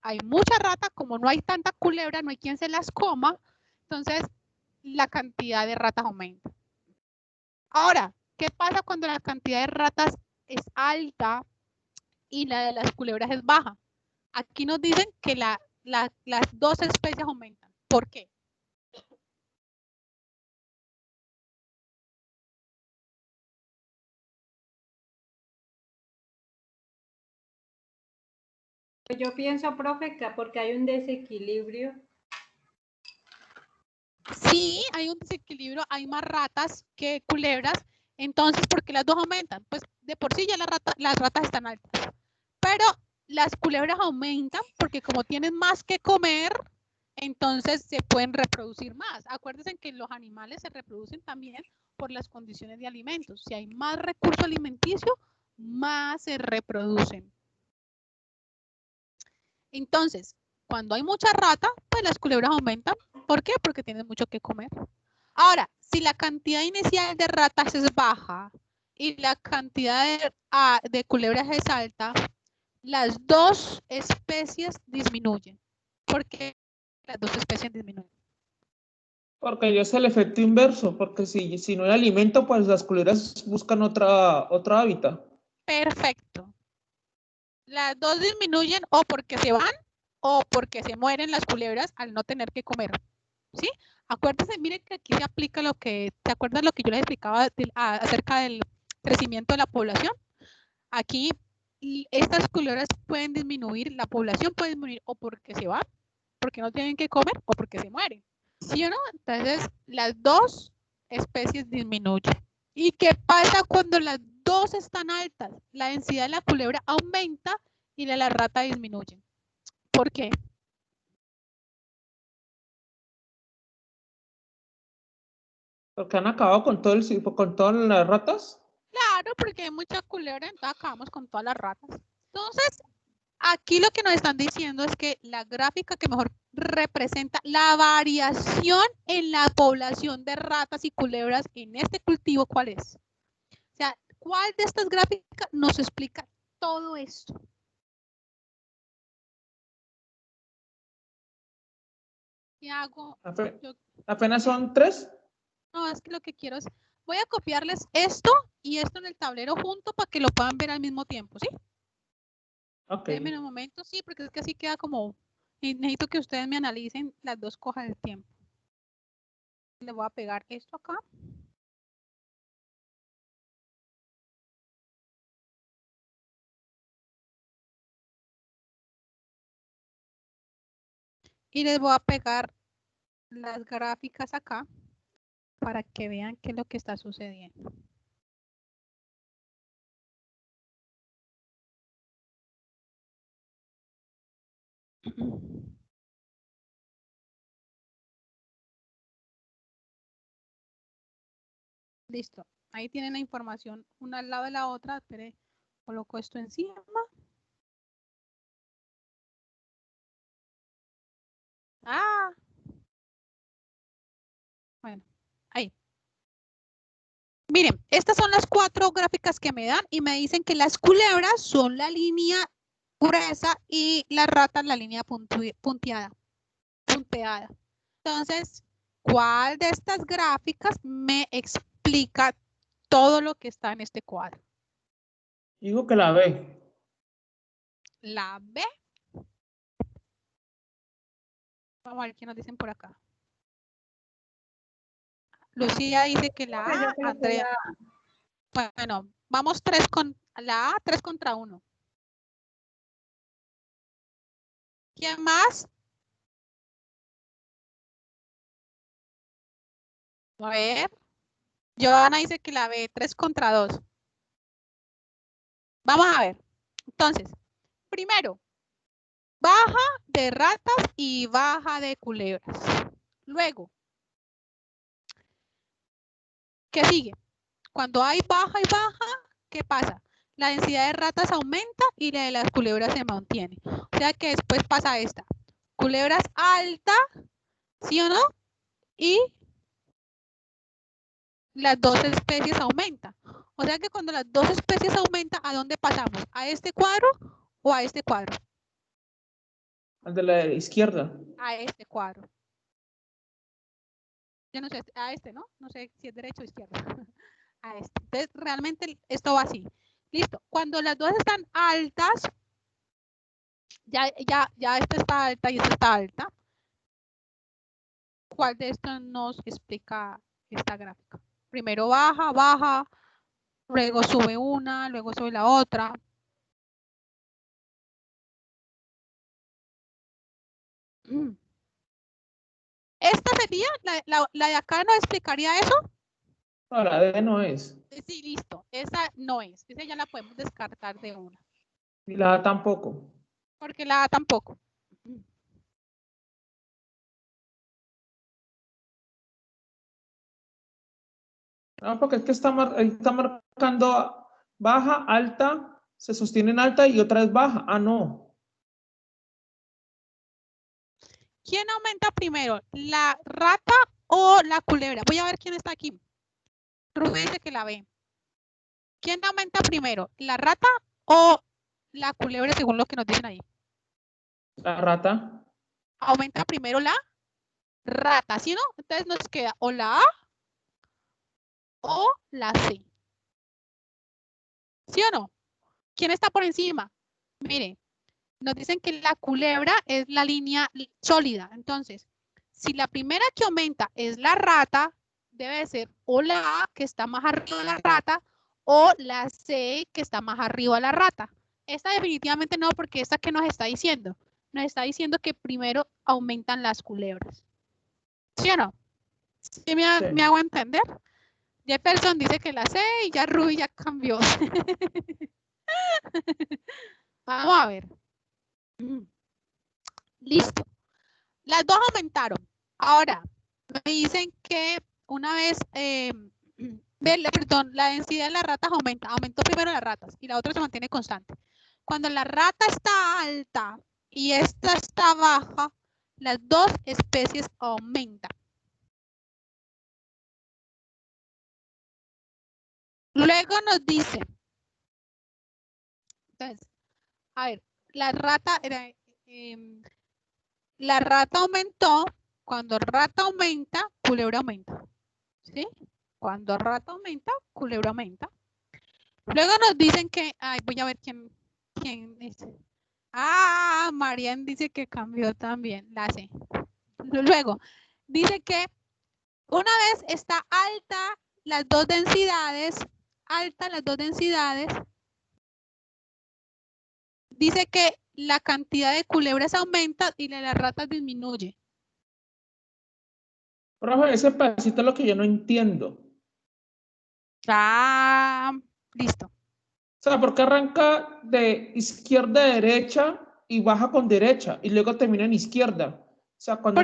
hay mucha rata, como no hay tanta culebra, no hay quien se las coma, entonces la cantidad de ratas aumenta. Ahora, ¿qué pasa cuando la cantidad de ratas es alta y la de las culebras es baja? Aquí nos dicen que las dos especies aumentan. ¿Por qué? Yo pienso, profe, que porque hay un desequilibrio. Sí, hay un desequilibrio, hay más ratas que culebras, entonces, ¿por qué las dos aumentan? Pues de por sí ya las ratas están altas, pero las culebras aumentan porque como tienen más que comer, entonces se pueden reproducir más. Acuérdense que los animales se reproducen también por las condiciones de alimentos. Si hay más recurso alimenticio, más se reproducen. Entonces, cuando hay mucha rata, pues las culebras aumentan. ¿Por qué? Porque tienen mucho que comer. Ahora, si la cantidad inicial de ratas es baja y la cantidad de culebras es alta, las dos especies disminuyen. ¿Por qué las dos especies disminuyen? Porque yo es el efecto inverso, porque si no hay alimento, pues las culebras buscan otra hábitat. Perfecto. Las dos disminuyen o porque se van o porque se mueren las culebras al no tener que comer. ¿Sí? Acuérdense, miren que aquí se aplica lo que, ¿te acuerdas lo que yo les explicaba acerca del crecimiento de la población? Aquí estas culebras pueden disminuir, la población puede disminuir o porque se van, porque no tienen que comer o porque se mueren. ¿Sí o no? Entonces, las dos especies disminuyen. ¿Y qué pasa cuando las dos están altas? La densidad de la culebra aumenta y la de la rata disminuye. ¿Por qué? Porque han acabado con todas las ratas. Claro, porque hay mucha culebra, entonces acabamos con todas las ratas. Entonces, aquí lo que nos están diciendo es que la gráfica que mejor representa la variación en la población de ratas y culebras en este cultivo, ¿cuál es? O sea, ¿cuál de estas gráficas nos explica todo esto? ¿Qué hago? Apenas son 3. No, es que lo que quiero es, voy a copiarles esto y esto en el tablero junto para que lo puedan ver al mismo tiempo, ¿sí? Ok. Denme un momento, sí, porque es que así queda como, y necesito que ustedes me analicen las dos cosas del tiempo. Le voy a pegar esto acá. Y les voy a pegar las gráficas acá para que vean qué es lo que está sucediendo. Listo. Ahí tienen la información una al lado de la otra. Espere, coloco esto encima. Ah. Bueno, ahí. Miren, estas son las 4 gráficas que me dan y me dicen que las culebras son la línea gruesa y las ratas la línea punteada. Entonces, ¿cuál de estas gráficas me explica todo lo que está en este cuadro? Digo que la B. La B. Vamos a ver qué nos dicen por acá. Lucía dice que la A, Andrea. Bueno, vamos 3 contra 1. ¿Quién más? A ver. Joana dice que la B, 3 contra 2. Vamos a ver. Entonces, primero, baja de ratas y baja de culebras. Luego, ¿qué sigue? Cuando hay baja y baja, ¿qué pasa? La densidad de ratas aumenta y la de las culebras se mantiene. O sea que después pasa esta. Culebras alta, ¿sí o no? Y las dos especies aumentan. O sea que cuando las dos especies aumentan, ¿a dónde pasamos? ¿A este cuadro o a este cuadro? Al de la izquierda. A este cuadro. Yo no sé, a este, ¿no? No sé si es derecho o izquierda. A este. Entonces, realmente esto va así. Listo. Cuando las dos están altas, ya esta está alta y esta está alta. ¿Cuál de estos nos explica esta gráfica? Primero baja, baja, luego sube una, luego sube la otra. ¿Esta sería, la de acá nos explicaría eso? No, la D no es. Sí, listo. Esa no es. Esa ya la podemos descartar de una. Y la A tampoco. Porque la A tampoco. No, porque es que está marcando baja, alta, se sostiene en alta y otra es baja. Ah, no. ¿Quién aumenta primero? ¿La rata o la culebra? Voy a ver quién está aquí. Rubén dice que la ve. ¿Quién aumenta primero? ¿La rata o la culebra según lo que nos dicen ahí? La rata. Aumenta primero la rata, ¿sí o no? Entonces nos queda o la A o la C. ¿Sí o no? ¿Quién está por encima? Miren, nos dicen que la culebra es la línea sólida. Entonces, si la primera que aumenta es la rata, debe ser o la A, que está más arriba de la rata, o la C, que está más arriba de la rata. Esta definitivamente no, porque esta que nos está diciendo. Nos está diciendo que primero aumentan las culebras. ¿Sí o no? ¿Sí me hago entender? Jefferson dice que la C y ya Ruby ya cambió. Vamos a ver. Listo. Las dos aumentaron. Ahora, me dicen que una vez Perdón, la densidad de las ratas aumenta. Aumentó primero las ratas y la otra se mantiene constante. Cuando la rata está alta y esta está baja, las dos especies aumentan. Luego nos dice, entonces, a ver, la rata aumentó. Cuando rata aumenta, culebra aumenta. ¿Sí? Cuando rata aumenta, culebra aumenta. Luego nos dicen que, ay, voy a ver quién dice. Ah, Marian dice que cambió también, la sé. Luego, dice que una vez está alta las dos densidades, dice que la cantidad de culebras aumenta y la de las ratas disminuye. Profe, ese pedacito es lo que yo no entiendo. Ah, listo. O sea, ¿por qué arranca de izquierda a derecha y baja con derecha y luego termina en izquierda? O sea, cuando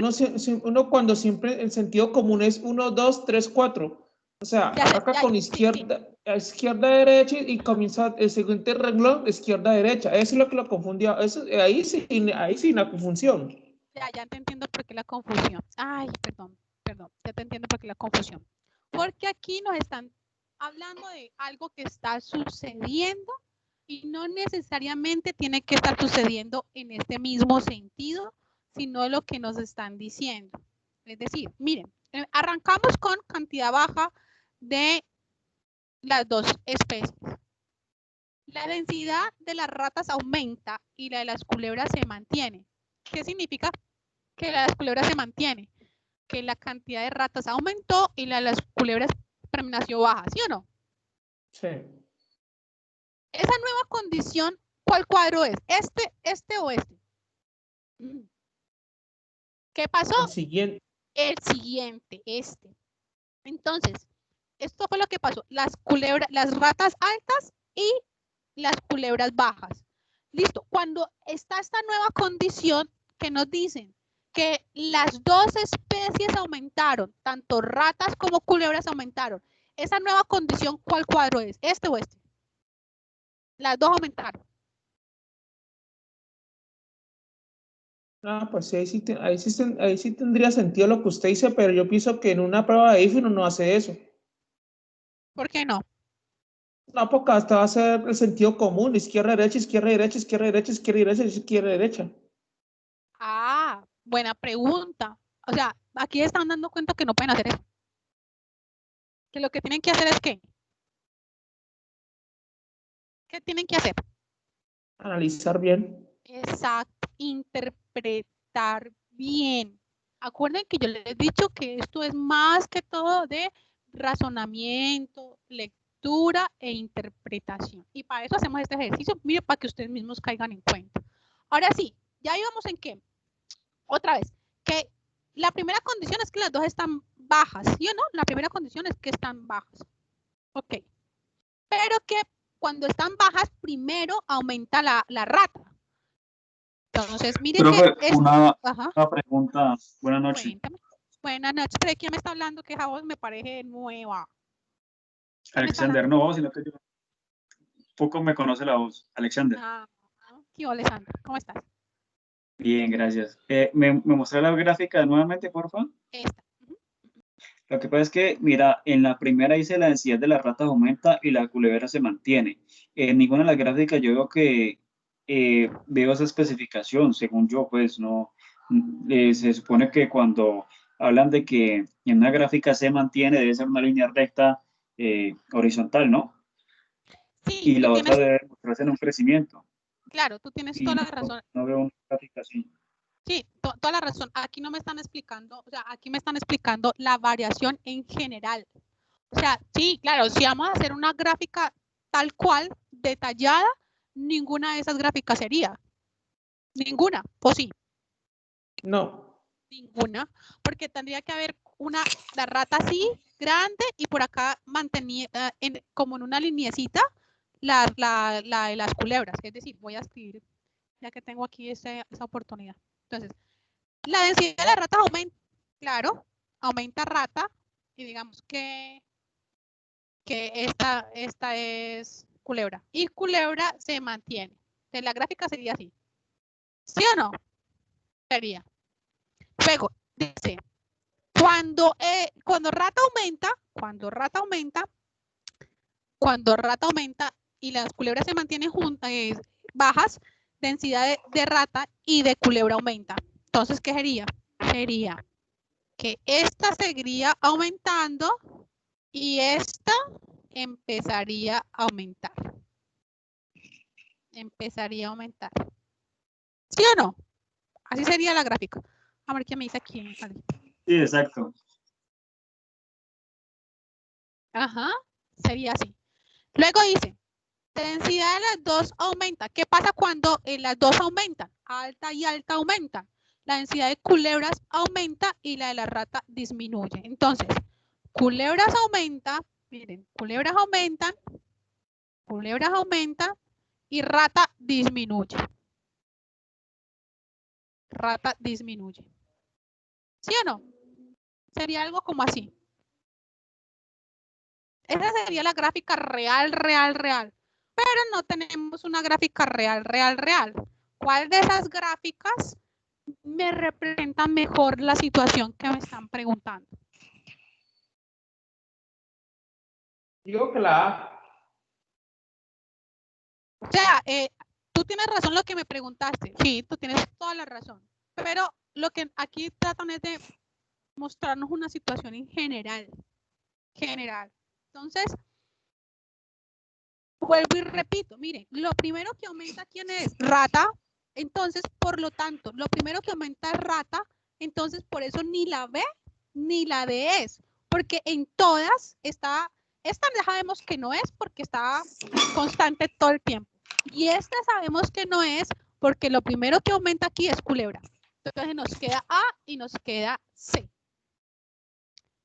uno cuando siempre el sentido común es 1, 2, 3, 4. O sea, arranca con izquierda, a izquierda, derecha y comienza el siguiente renglón, izquierda, derecha. Eso es lo que lo confundía. Eso, ahí sí la confusión. Ya te entiendo por qué la confusión. Ay, perdón, ya te entiendo por qué la confusión. Porque aquí nos están hablando de algo que está sucediendo y no necesariamente tiene que estar sucediendo en este mismo sentido, sino lo que nos están diciendo. Es decir, miren, arrancamos con cantidad baja de las dos especies. La densidad de las ratas aumenta y la de las culebras se mantiene. ¿Qué significa? Que la de las culebras se mantiene, que la cantidad de ratas aumentó y la de las culebras permaneció baja, ¿sí o no? Sí. Esa nueva condición, ¿cuál cuadro es? ¿Este o este? ¿Qué pasó? El siguiente. El siguiente, este. Entonces, esto fue lo que pasó. Las ratas altas y las culebras bajas. Listo. Cuando está esta nueva condición, ¿qué nos dicen? Que las dos especies aumentaron, tanto ratas como culebras aumentaron. Esa nueva condición, ¿cuál cuadro es? ¿Este o este? Las dos aumentaron. Ah, pues sí, ahí sí tendría sentido lo que usted dice, pero yo pienso que en una prueba de IF uno no hace eso. ¿Por qué no? No, porque hasta va a ser el sentido común, izquierda, derecha, izquierda, derecha, izquierda, derecha, izquierda, derecha, izquierda, derecha. Ah, buena pregunta. O sea, aquí están dando cuenta que no pueden hacer eso. Que lo que tienen que hacer es ¿qué? ¿Qué tienen que hacer? Analizar bien. Exacto, interpretar bien. Acuerden que yo les he dicho que esto es más que todo de razonamiento, lectura e interpretación. Y para eso hacemos este ejercicio, mire, para que ustedes mismos caigan en cuenta. Ahora sí, ya íbamos en qué. Otra vez, que la primera condición es que las dos están bajas, ¿sí o no? La primera condición es que están bajas. Ok. Pero que cuando están bajas, primero aumenta la rata. Entonces, miren Profe, que una ajá, pregunta. Buenas noches. cuéntame. Buenas noches, pero ¿de quién me está hablando? Que esa voz me parece nueva. ¿Quién me está Alexander, hablando? no, sino que yo poco me conoce la voz. Alexander. Ah, ¿qué hola, Sandra? ¿Cómo estás? Bien, gracias. ¿Me mostré la gráfica nuevamente, por favor? Esta. Lo que pasa es que, mira, en la primera dice la densidad de las ratas aumenta y la culebra se mantiene. En ninguna de las gráficas yo veo que veo esa especificación, según yo, pues no. Se supone que cuando hablan de que en una gráfica se mantiene, debe ser una línea recta horizontal, ¿no? Sí, Y tú la otra tienes, debe mostrarse en un crecimiento. claro, tú tienes Y toda la razón. no veo una gráfica así. Sí, toda la razón. Aquí no me están explicando, o sea, aquí me están explicando la variación en general. O sea, sí, claro, si vamos a hacer una gráfica tal cual, detallada, ninguna de esas gráficas sería. Ninguna, ¿o sí? No. Ninguna, porque tendría que haber la rata así, grande, y por acá mantenía, como en una lineecita, la de las culebras. Es decir, voy a escribir, ya que tengo aquí esa oportunidad. Entonces, la densidad de las ratas aumenta, claro, aumenta rata, y digamos que que esta es culebra. Y culebra se mantiene. Entonces la gráfica sería así. ¿Sí o no? Sería. Luego, dice, cuando rata aumenta y las culebras se mantienen juntas, bajas, densidad de rata y de culebra aumenta. Entonces, ¿qué sería? Sería que esta seguiría aumentando y esta empezaría a aumentar. Empezaría a aumentar. ¿Sí o no? Así sería la gráfica. A ver qué me dice aquí. Sí, exacto. Ajá, sería así. Luego dice, densidad de las dos aumenta. ¿Qué pasa cuando las dos aumentan? Alta y alta aumentan. La densidad de culebras aumenta y la de la rata disminuye. Entonces, culebras aumenta, miren, culebras aumentan y rata disminuye. Rata disminuye. ¿Sí o no? Sería algo como así. Esa sería la gráfica real. Pero no tenemos una gráfica real. ¿Cuál de esas gráficas me representa mejor la situación que me están preguntando? Digo que la A. O sea, tú tienes razón lo que me preguntaste. Sí, tú tienes toda la razón. Pero lo que aquí tratan es de mostrarnos una situación en general. Entonces, vuelvo y repito, miren, lo primero que aumenta, ¿quién es? Rata. Entonces, por lo tanto, lo primero que aumenta es rata. Entonces, por eso ni la B ni la D es. Porque en todas esta ya sabemos que no es porque está constante todo el tiempo. Y esta sabemos que no es porque lo primero que aumenta aquí es culebra. Entonces, nos queda A y nos queda C.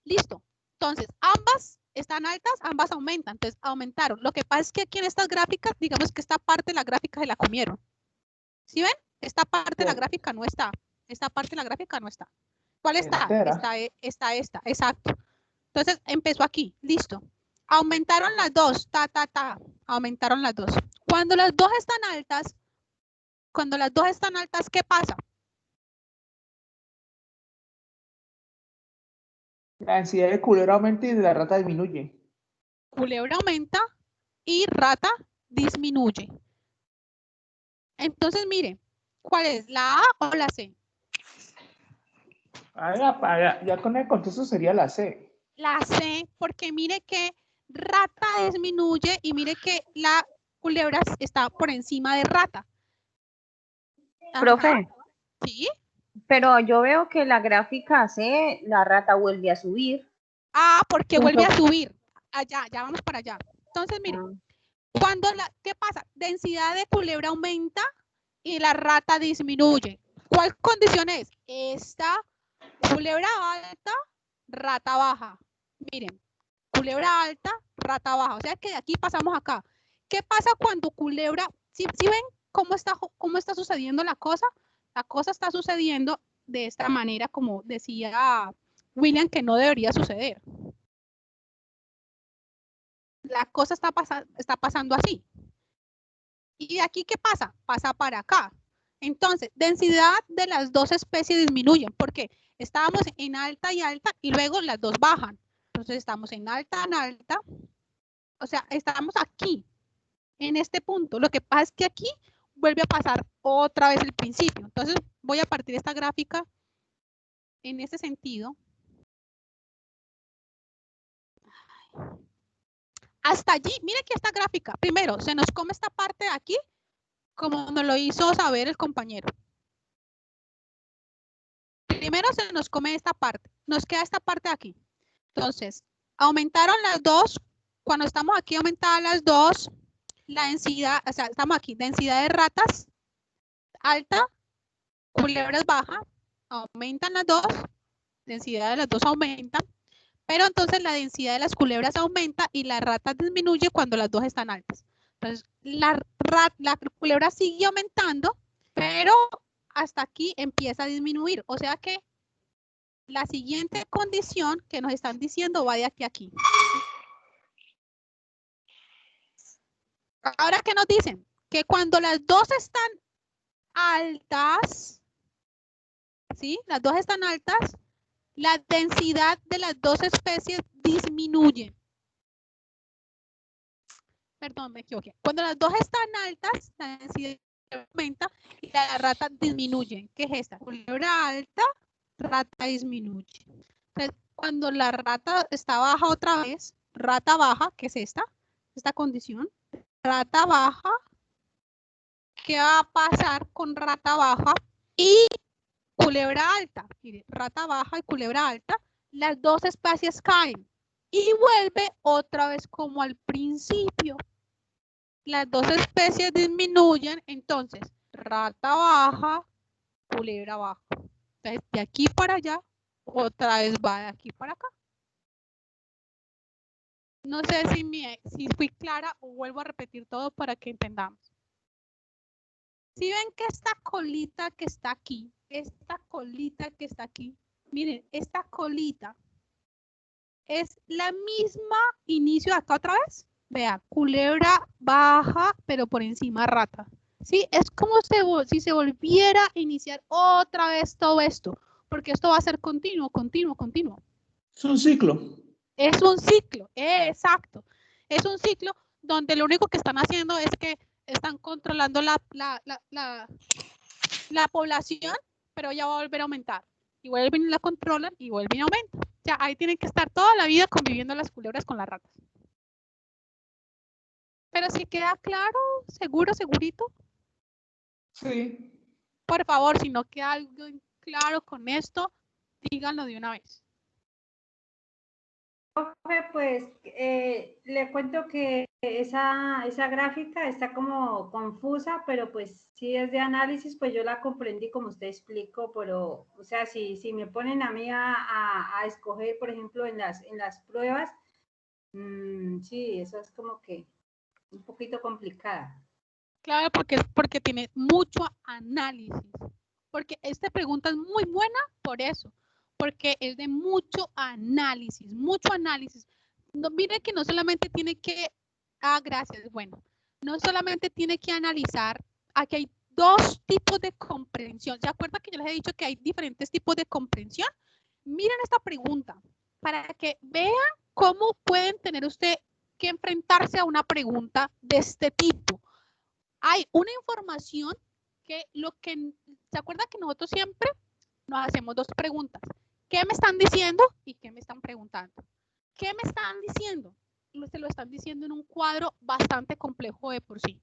Listo. Entonces, ambas están altas, ambas aumentan. Entonces, aumentaron. Lo que pasa es que aquí en estas gráficas, digamos que esta parte de la gráfica se la comieron. ¿Sí ven? Esta parte de la gráfica no está. Esta parte de la gráfica no está. ¿Cuál está? Está esta. Exacto. Entonces, empezó aquí. Listo. Aumentaron las dos. Aumentaron las dos. Cuando las dos están altas, ¿qué pasa? La densidad de culebra aumenta y de la rata disminuye. Culebra aumenta y rata disminuye. Entonces, mire, ¿cuál es? ¿La A o la C? Ya con el contexto sería la C. La C, porque mire que rata disminuye y mire que la culebra está por encima de rata. Ajá. Profe, ¿Sí? pero yo veo que la gráfica C, la rata vuelve a subir. Ah, porque vuelve a subir. Allá, ya vamos para allá. Entonces, mire, ¿qué pasa? Densidad de culebra aumenta y la rata disminuye. ¿Cuál condición es? Esta culebra alta, rata baja. Miren, culebra alta, rata baja. O sea que de aquí pasamos acá. ¿Qué pasa cuando culebra? ¿Sí ven cómo está sucediendo la cosa? La cosa está sucediendo de esta manera, como decía William, que no debería suceder. La cosa está pasando así. ¿Y de aquí qué pasa? Pasa para acá. Entonces, densidad de las dos especies disminuyen. ¿Por qué? Estábamos en alta y alta y luego las dos bajan. Entonces, estamos en alta. O sea, estamos aquí, en este punto. Lo que pasa es que aquí vuelve a pasar otra vez el principio. Entonces, voy a partir esta gráfica en ese sentido. Hasta allí, mire que esta gráfica, primero, se nos come esta parte de aquí, como nos lo hizo saber el compañero. Primero se nos come esta parte, nos queda esta parte de aquí. Entonces, aumentaron las dos, cuando estamos aquí aumentadas las dos, la densidad, o sea, estamos aquí, densidad de ratas alta, culebras baja, aumentan las dos, densidad de las dos aumenta, pero entonces la densidad de las culebras aumenta y la rata disminuye cuando las dos están altas. Entonces, la culebra sigue aumentando, pero hasta aquí empieza a disminuir. O sea que la siguiente condición que nos están diciendo va de aquí a aquí. Ahora, ¿qué nos dicen? Que cuando las dos están altas, ¿sí? Las dos están altas, la densidad de las dos especies disminuye. Perdón, me equivoqué. Cuando las dos están altas, la densidad aumenta y la rata disminuye. ¿Qué es esta? Culebra alta, rata disminuye. Entonces, cuando la rata está baja otra vez, rata baja, ¿qué es esta? Esta condición. Rata baja. ¿Qué va a pasar con rata baja y culebra alta? Mire, rata baja y culebra alta, las dos especies caen y vuelve otra vez como al principio. Las dos especies disminuyen, entonces rata baja, culebra baja. Entonces, de aquí para allá, otra vez va de aquí para acá. No sé si fui clara o vuelvo a repetir todo para que entendamos. Si ven que esta colita que está aquí, miren, esta colita es la misma inicio acá otra vez. Vea, culebra baja, pero por encima rata. Sí, es como si se volviera a iniciar otra vez todo esto, porque esto va a ser continuo. Es un ciclo. Es un ciclo, exacto. Es un ciclo donde lo único que están haciendo es que están controlando la población, pero ya va a volver a aumentar. Y vuelven y la controlan y vuelven y aumentan. O sea, ahí tienen que estar toda la vida conviviendo las culebras con las ratas. Pero si queda claro, segurito. Sí. Por favor, si no queda algo claro con esto, díganlo de una vez. Profe, pues le cuento que esa gráfica está como confusa, pero pues si es de análisis, pues yo la comprendí como usted explicó, pero o sea, si me ponen a mí a escoger, por ejemplo, en las pruebas, sí, eso es como que un poquito complicada. Claro, porque tiene mucho análisis. Porque esta pregunta es muy buena por eso. Porque es de mucho análisis. No, mire que no solamente tiene que... gracias. Bueno, no solamente tiene que analizar. Aquí hay dos tipos de comprensión. ¿Se acuerdan que yo les he dicho que hay diferentes tipos de comprensión? Miren esta pregunta para que vean cómo pueden tener usted que enfrentarse a una pregunta de este tipo. Hay una información que ¿se acuerdan que nosotros siempre nos hacemos dos preguntas? ¿Qué me están diciendo y qué me están preguntando? ¿Qué me están diciendo? Se lo están diciendo en un cuadro bastante complejo de por sí.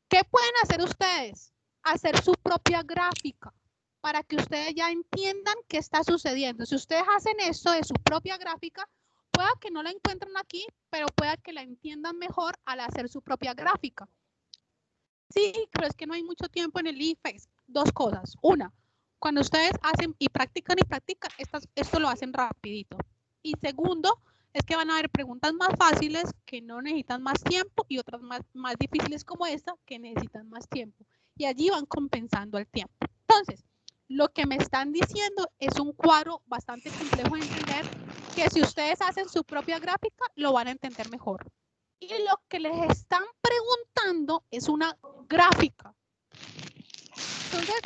¿Qué pueden hacer ustedes? Hacer su propia gráfica para que ustedes ya entiendan qué está sucediendo. Si ustedes hacen esto de su propia gráfica, pueda que no la encuentren aquí, pero pueda que la entiendan mejor al hacer su propia gráfica. Sí, pero es que no hay mucho tiempo en el IFES. Dos cosas. Una, cuando ustedes hacen y practican, esto lo hacen rapidito. Y segundo, es que van a haber preguntas más fáciles que no necesitan más tiempo y otras más difíciles como esta que necesitan más tiempo. Y allí van compensando el tiempo. Entonces, lo que me están diciendo es un cuadro bastante complejo de entender, que si ustedes hacen su propia gráfica, lo van a entender mejor. Y lo que les están preguntando es una gráfica. Entonces,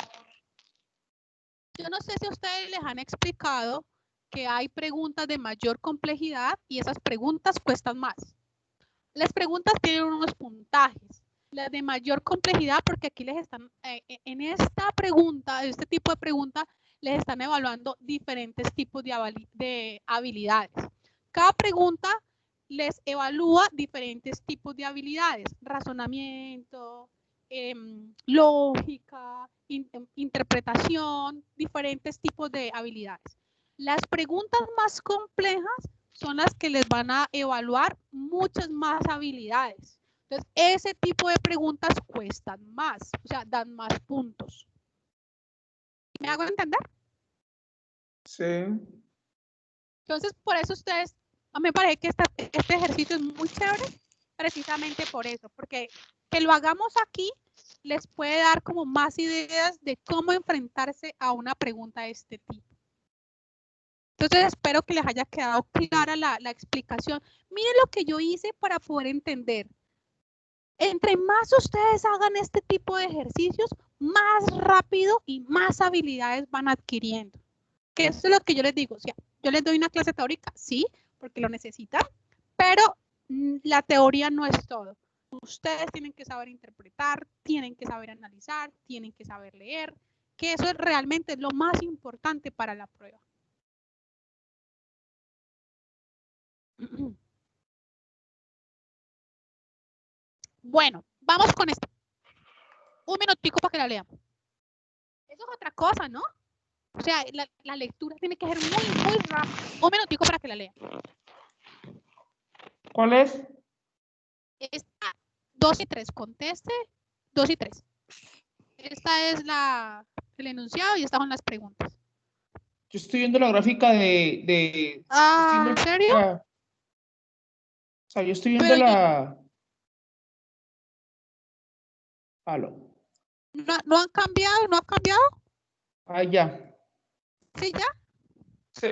yo no sé si a ustedes les han explicado que hay preguntas de mayor complejidad y esas preguntas cuestan más. Las preguntas tienen unos puntajes. Las de mayor complejidad, porque aquí les están, en esta pregunta, este tipo de pregunta, les están evaluando diferentes tipos de habilidades. Cada pregunta les evalúa diferentes tipos de habilidades, razonamiento, lógica, interpretación, diferentes tipos de habilidades. Las preguntas más complejas son las que les van a evaluar muchas más habilidades. Entonces, ese tipo de preguntas cuestan más, o sea, dan más puntos. ¿Me hago entender? Sí. Entonces, por eso ustedes, a mí me parece que este ejercicio es muy chévere, precisamente por eso, porque que lo hagamos aquí les puede dar como más ideas de cómo enfrentarse a una pregunta de este tipo. Entonces, espero que les haya quedado clara la explicación. Miren lo que yo hice para poder entender. Entre más ustedes hagan este tipo de ejercicios, más rápido y más habilidades van adquiriendo. Que eso es lo que yo les digo. O sea, yo les doy una clase teórica, sí, porque lo necesitan, pero la teoría no es todo. Ustedes tienen que saber interpretar, tienen que saber analizar, tienen que saber leer, que eso es realmente lo más importante para la prueba. Bueno, vamos con esto. Un minutico para que la lean. Eso es otra cosa, ¿no? O sea, la lectura tiene que ser muy rápida. Un minutico para que la lean. ¿Cuál es? Esta 2 y 3, conteste 2 y 3. Esta es el enunciado y estas son las preguntas. Yo estoy viendo la gráfica de ¿En serio? O sea, yo estoy viendo Pero la... Aló. ¿No han cambiado? ¿No ha cambiado? Ah, ya. ¿Sí ya? Sí.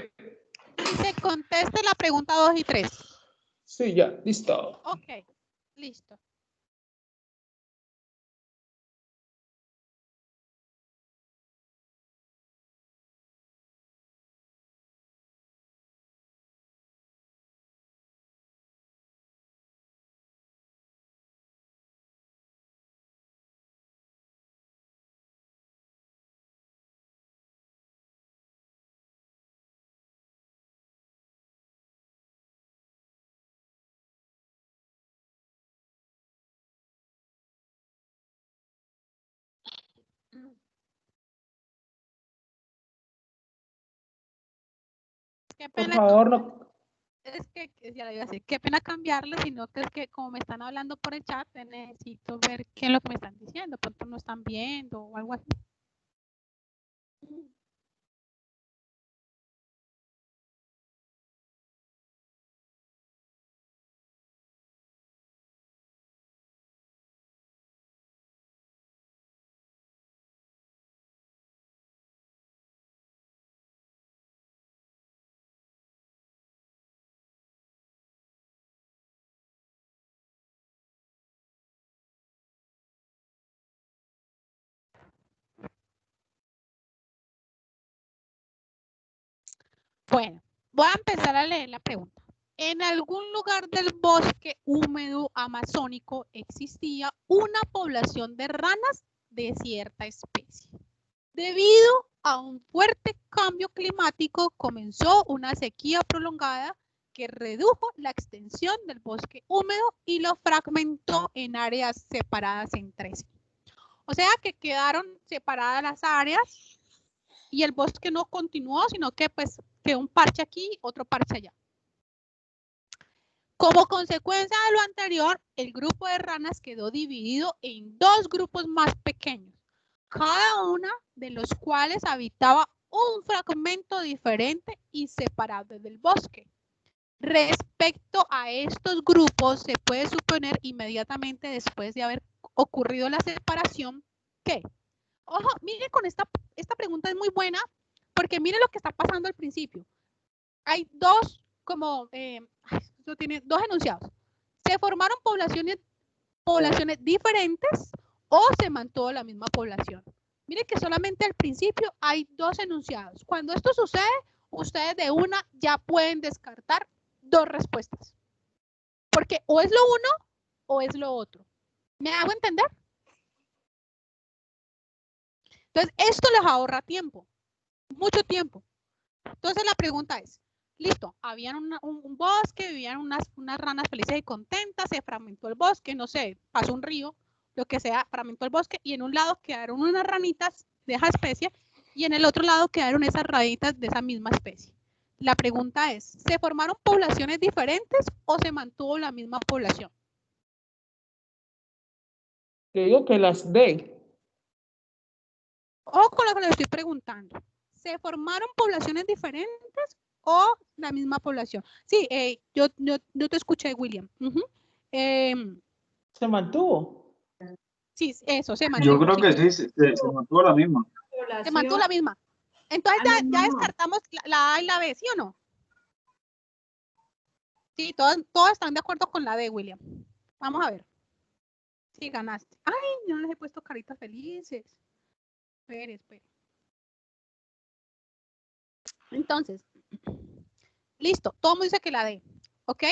Dice, conteste la pregunta 2 y 3. Sí, ya. Listo. Ok, listo. Qué Por pena, favor, no... es que ya le iba a decir, qué pena cambiarle, sino que es que como me están hablando por el chat, necesito ver qué es lo que me están diciendo, pronto no están viendo o algo así. Bueno, voy a empezar a leer la pregunta. En algún lugar del bosque húmedo amazónico existía una población de ranas de cierta especie. Debido a un fuerte cambio climático, comenzó una sequía prolongada que redujo la extensión del bosque húmedo y lo fragmentó en áreas separadas entre sí. O sea que quedaron separadas las áreas y el bosque no continuó, sino que pues quedó un parche aquí, otro parche allá. Como consecuencia de lo anterior, el grupo de ranas quedó dividido en dos grupos más pequeños, cada una de los cuales habitaba un fragmento diferente y separado del bosque. Respecto a estos grupos, se puede suponer inmediatamente después de haber ocurrido la separación que, ojo, miren con esta pregunta es muy buena porque miren lo que está pasando al principio. Hay dos, esto tiene dos enunciados. Se formaron poblaciones diferentes o se mantuvo la misma población. Miren que solamente al principio hay dos enunciados. Cuando esto sucede, ustedes de una ya pueden descartar dos respuestas. Porque o es lo uno o es lo otro. ¿Me hago entender? Entonces, esto les ahorra tiempo, mucho tiempo. Entonces, la pregunta es, listo, habían un bosque, vivían unas ranas felices y contentas, se fragmentó el bosque, no sé, pasó un río, lo que sea, fragmentó el bosque y en un lado quedaron unas ranitas de esa especie y en el otro lado quedaron esas ranitas de esa misma especie. La pregunta es, ¿se formaron poblaciones diferentes o se mantuvo la misma población? Te digo que las D. O con lo que le estoy preguntando, ¿se formaron poblaciones diferentes o la misma población? Sí, yo te escuché, William. Se mantuvo. Sí, eso, se Yo mantuvo. creo Sí. que sí, se mantuvo la misma. Se mantuvo la misma. Entonces ya descartamos la A y la B, ¿sí o no? Sí, todos están de acuerdo con la D, William. Vamos a ver. Sí, ganaste. Ay, yo no les he puesto caritas felices. Espere. Entonces, listo. Todo el mundo dice que la D. ¿Ok?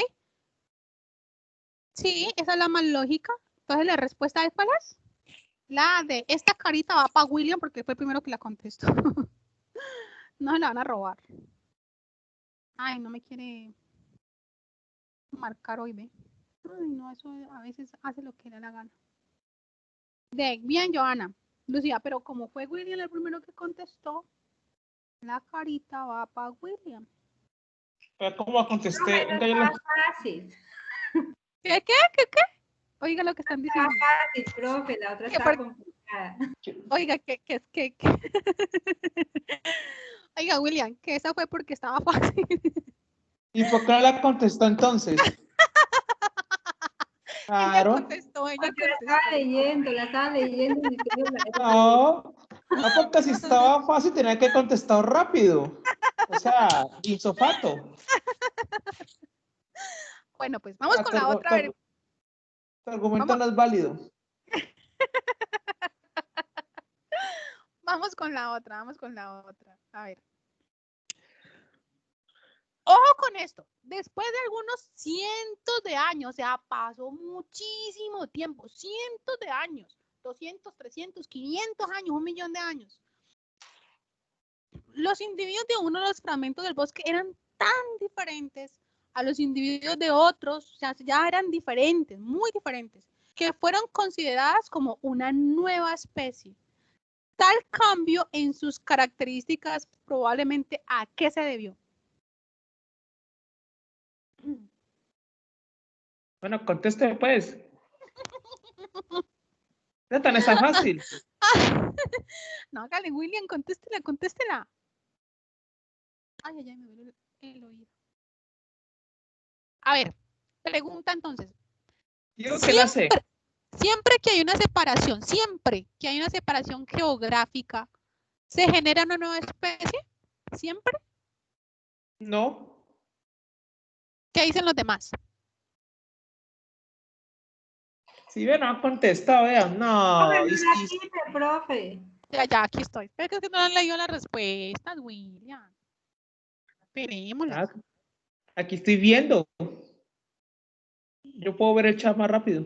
Sí, esa es la más lógica. Entonces, la respuesta es ¿cuál es? La D. Esta carita va para William porque fue el primero que la contestó. No se la van a robar. Ay, no me quiere marcar hoy, ¿ve? Ay, no, eso a veces hace lo que le da la gana. Bien, Johanna. Lucía, pero como fue William el primero que contestó, la carita va para William. ¿Cómo contesté? Eso está fácil. ¿Qué? Oiga lo que están diciendo. Está fácil, profe, la otra está complicada. Oiga, que. Oiga, William, que esa fue porque estaba fácil. ¿Y por qué no la contestó entonces? Claro. Ella contestó. La estaba leyendo. No, porque si estaba fácil tenía que contestar rápido. O sea, insofato. Bueno, pues vamos con la otra. Tu argumento no es válido. Vamos con la otra. A ver. Ojo con esto. Después de algunos cientos de años, o sea, pasó muchísimo tiempo, cientos de años, 200, 300, 500 años, 1.000.000 de años. Los individuos de uno de los fragmentos del bosque eran tan diferentes a los individuos de otros, o sea, ya eran diferentes, muy diferentes, que fueron consideradas como una nueva especie. Tal cambio en sus características probablemente ¿a qué se debió? Bueno, conteste pues. No tan está fácil. No, hágale, William, contéstela. Ay, me duele el oído. A ver, pregunta entonces. Yo que la sé. Siempre que hay una separación geográfica, ¿se genera una nueva especie? ¿Siempre? No. ¿Qué dicen los demás? Si bien no han contestado, vean, no. Profe. Ya, aquí estoy. Es que no han leído las respuestas, William. Esperémoslas. Aquí estoy viendo. Yo puedo ver el chat más rápido.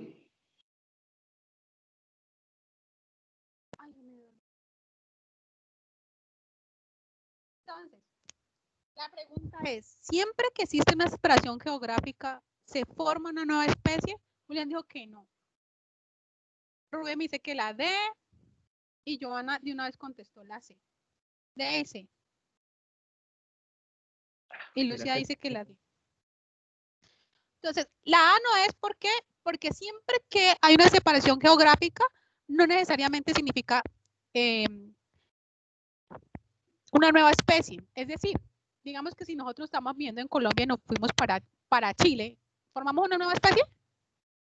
Entonces, la pregunta es, ¿siempre que existe una separación geográfica se forma una nueva especie? William dijo que no. Rubén me dice que la D y Johanna de una vez contestó la C. DS. Y Lucía dice que la D. Entonces, la A no es porque siempre que hay una separación geográfica, no necesariamente significa una nueva especie. Es decir, digamos que si nosotros estamos viviendo en Colombia y nos fuimos para Chile, ¿formamos una nueva especie?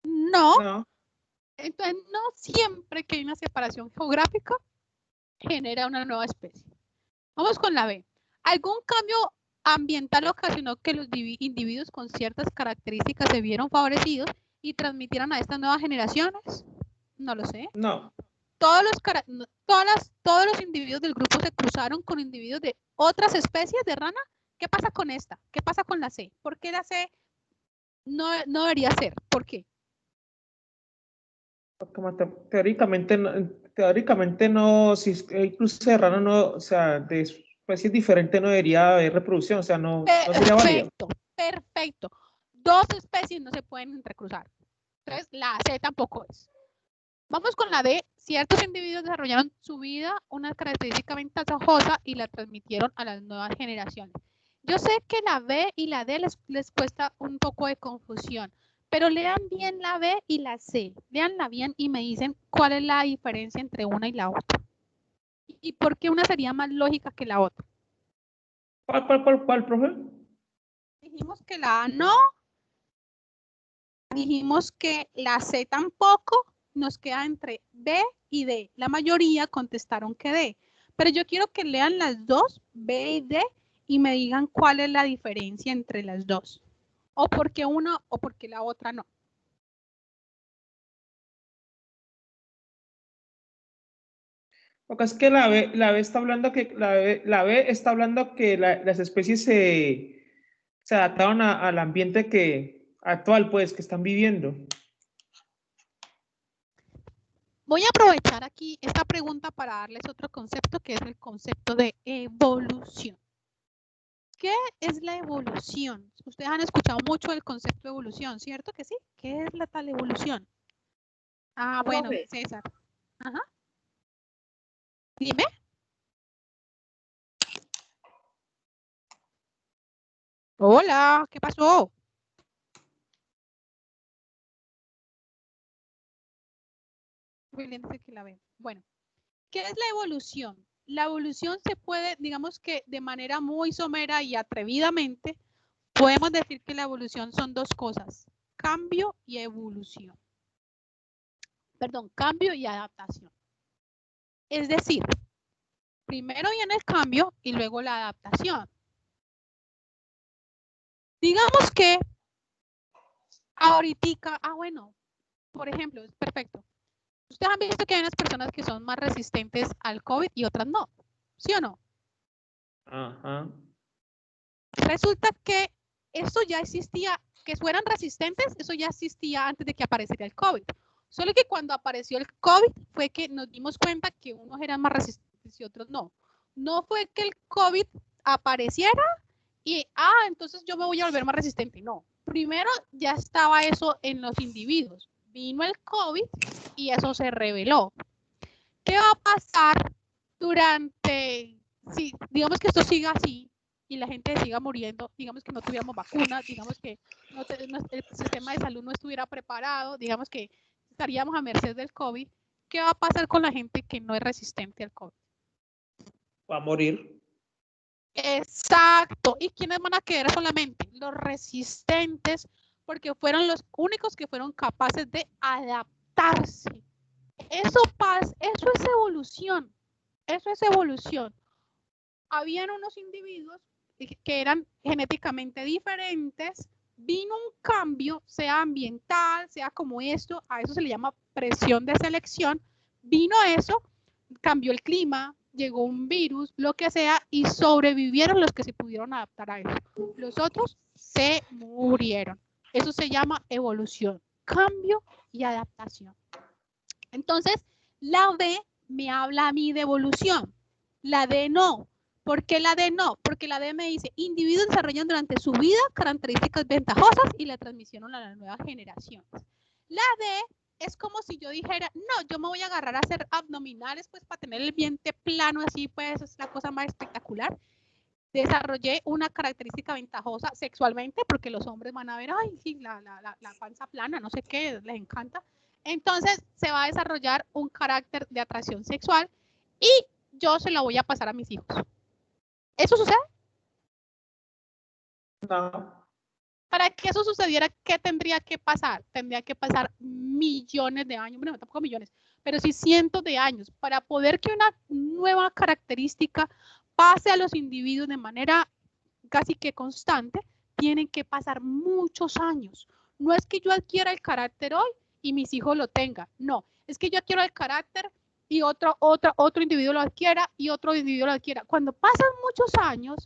No. Entonces, no siempre que hay una separación geográfica genera una nueva especie. Vamos con la B. ¿Algún cambio ambiental ocasionó que los individuos con ciertas características se vieron favorecidos y transmitieran a estas nuevas generaciones? No lo sé. No. Todos los individuos del grupo se cruzaron con individuos de otras especies de rana. ¿Qué pasa con esta? ¿Qué pasa con la C? ¿Por qué la C no debería ser? ¿Por qué? Porque teóricamente no, si hay cruces de rana, no, o sea, de especies diferentes no debería haber reproducción, o sea, no sería válido. Perfecto. Dos especies no se pueden entrecruzar. Entonces, la C tampoco es. Vamos con la D. Ciertos individuos desarrollaron su vida una característica ventajosa y la transmitieron a las nuevas generaciones. Yo sé que la B y la D les cuesta un poco de confusión, pero lean bien la B y la C. Leanla bien y me dicen cuál es la diferencia entre una y la otra. ¿Y por qué una sería más lógica que la otra? ¿Cuál, profe? Dijimos que la A no. Dijimos que la C tampoco. Nos queda entre B y D. La mayoría contestaron que D. Pero yo quiero que lean las dos, B y D, y me digan cuál es la diferencia entre las dos. O por qué una o por qué la otra no. Porque es que la B está hablando que la B está hablando que las especies se adaptaron al ambiente actual, pues, que están viviendo. Voy a aprovechar aquí esta pregunta para darles otro concepto, que es el concepto de evolución. ¿Qué es la evolución? Ustedes han escuchado mucho el concepto de evolución, ¿cierto que sí? ¿Qué es la tal evolución? Ah, bueno, Profe. César. Ajá. Dime. Hola, ¿qué pasó? William dice que la ve. Bueno, ¿qué es la evolución? La evolución se puede, digamos que de manera muy somera y atrevidamente, podemos decir que la evolución son dos cosas, cambio y evolución. Perdón, cambio y adaptación. Es decir, primero viene el cambio y luego la adaptación. Digamos que ahorita, bueno, por ejemplo, es perfecto. Ustedes han visto que hay unas personas que son más resistentes al COVID y otras no, ¿sí o no? Ajá. Resulta que eso ya existía, que fueran resistentes, eso ya existía antes de que apareciera el COVID. Solo que cuando apareció el COVID fue que nos dimos cuenta que unos eran más resistentes y otros no. No fue que el COVID apareciera y, entonces yo me voy a volver más resistente. No, primero ya estaba eso en los individuos. Vino el COVID y eso se reveló. ¿Qué va a pasar durante, si digamos que esto siga así y la gente siga muriendo, digamos que no tuviéramos vacunas, digamos que el sistema de salud no estuviera preparado, digamos que estaríamos a merced del COVID, ¿qué va a pasar con la gente que no es resistente al COVID? Va a morir. Exacto. ¿Y quiénes van a quedar solamente? Los resistentes, porque fueron los únicos que fueron capaces de adaptarse. Eso es evolución. Eso es evolución. Habían unos individuos que eran genéticamente diferentes, vino un cambio, sea ambiental, sea como esto, a eso se le llama presión de selección, vino eso, cambió el clima, llegó un virus, lo que sea, y sobrevivieron los que se pudieron adaptar a eso. Los otros se murieron. Eso se llama evolución, cambio y adaptación. Entonces, la B me habla a mí de evolución, la D no. ¿Por qué la D no? Porque la D me dice, individuos desarrollan durante su vida características ventajosas y la transmisión a las nuevas generaciones. La D es como si yo dijera, no, yo me voy a agarrar a hacer abdominales, pues para tener el vientre plano, así pues es la cosa más espectacular. Desarrollé una característica ventajosa sexualmente, porque los hombres van a ver, ay, sí, la panza plana, no sé qué, les encanta. Entonces se va a desarrollar un carácter de atracción sexual y yo se lo voy a pasar a mis hijos. ¿Eso sucede? No. Para que eso sucediera, ¿qué tendría que pasar? Tendría que pasar millones de años, bueno, tampoco millones, pero sí cientos de años, para poder que una nueva característica pase a los individuos de manera casi que constante, tienen que pasar muchos años. No es que yo adquiera el carácter hoy y mis hijos lo tengan, no, es que yo adquiero el carácter y otro individuo lo adquiera y otro individuo lo adquiera. Cuando pasan muchos años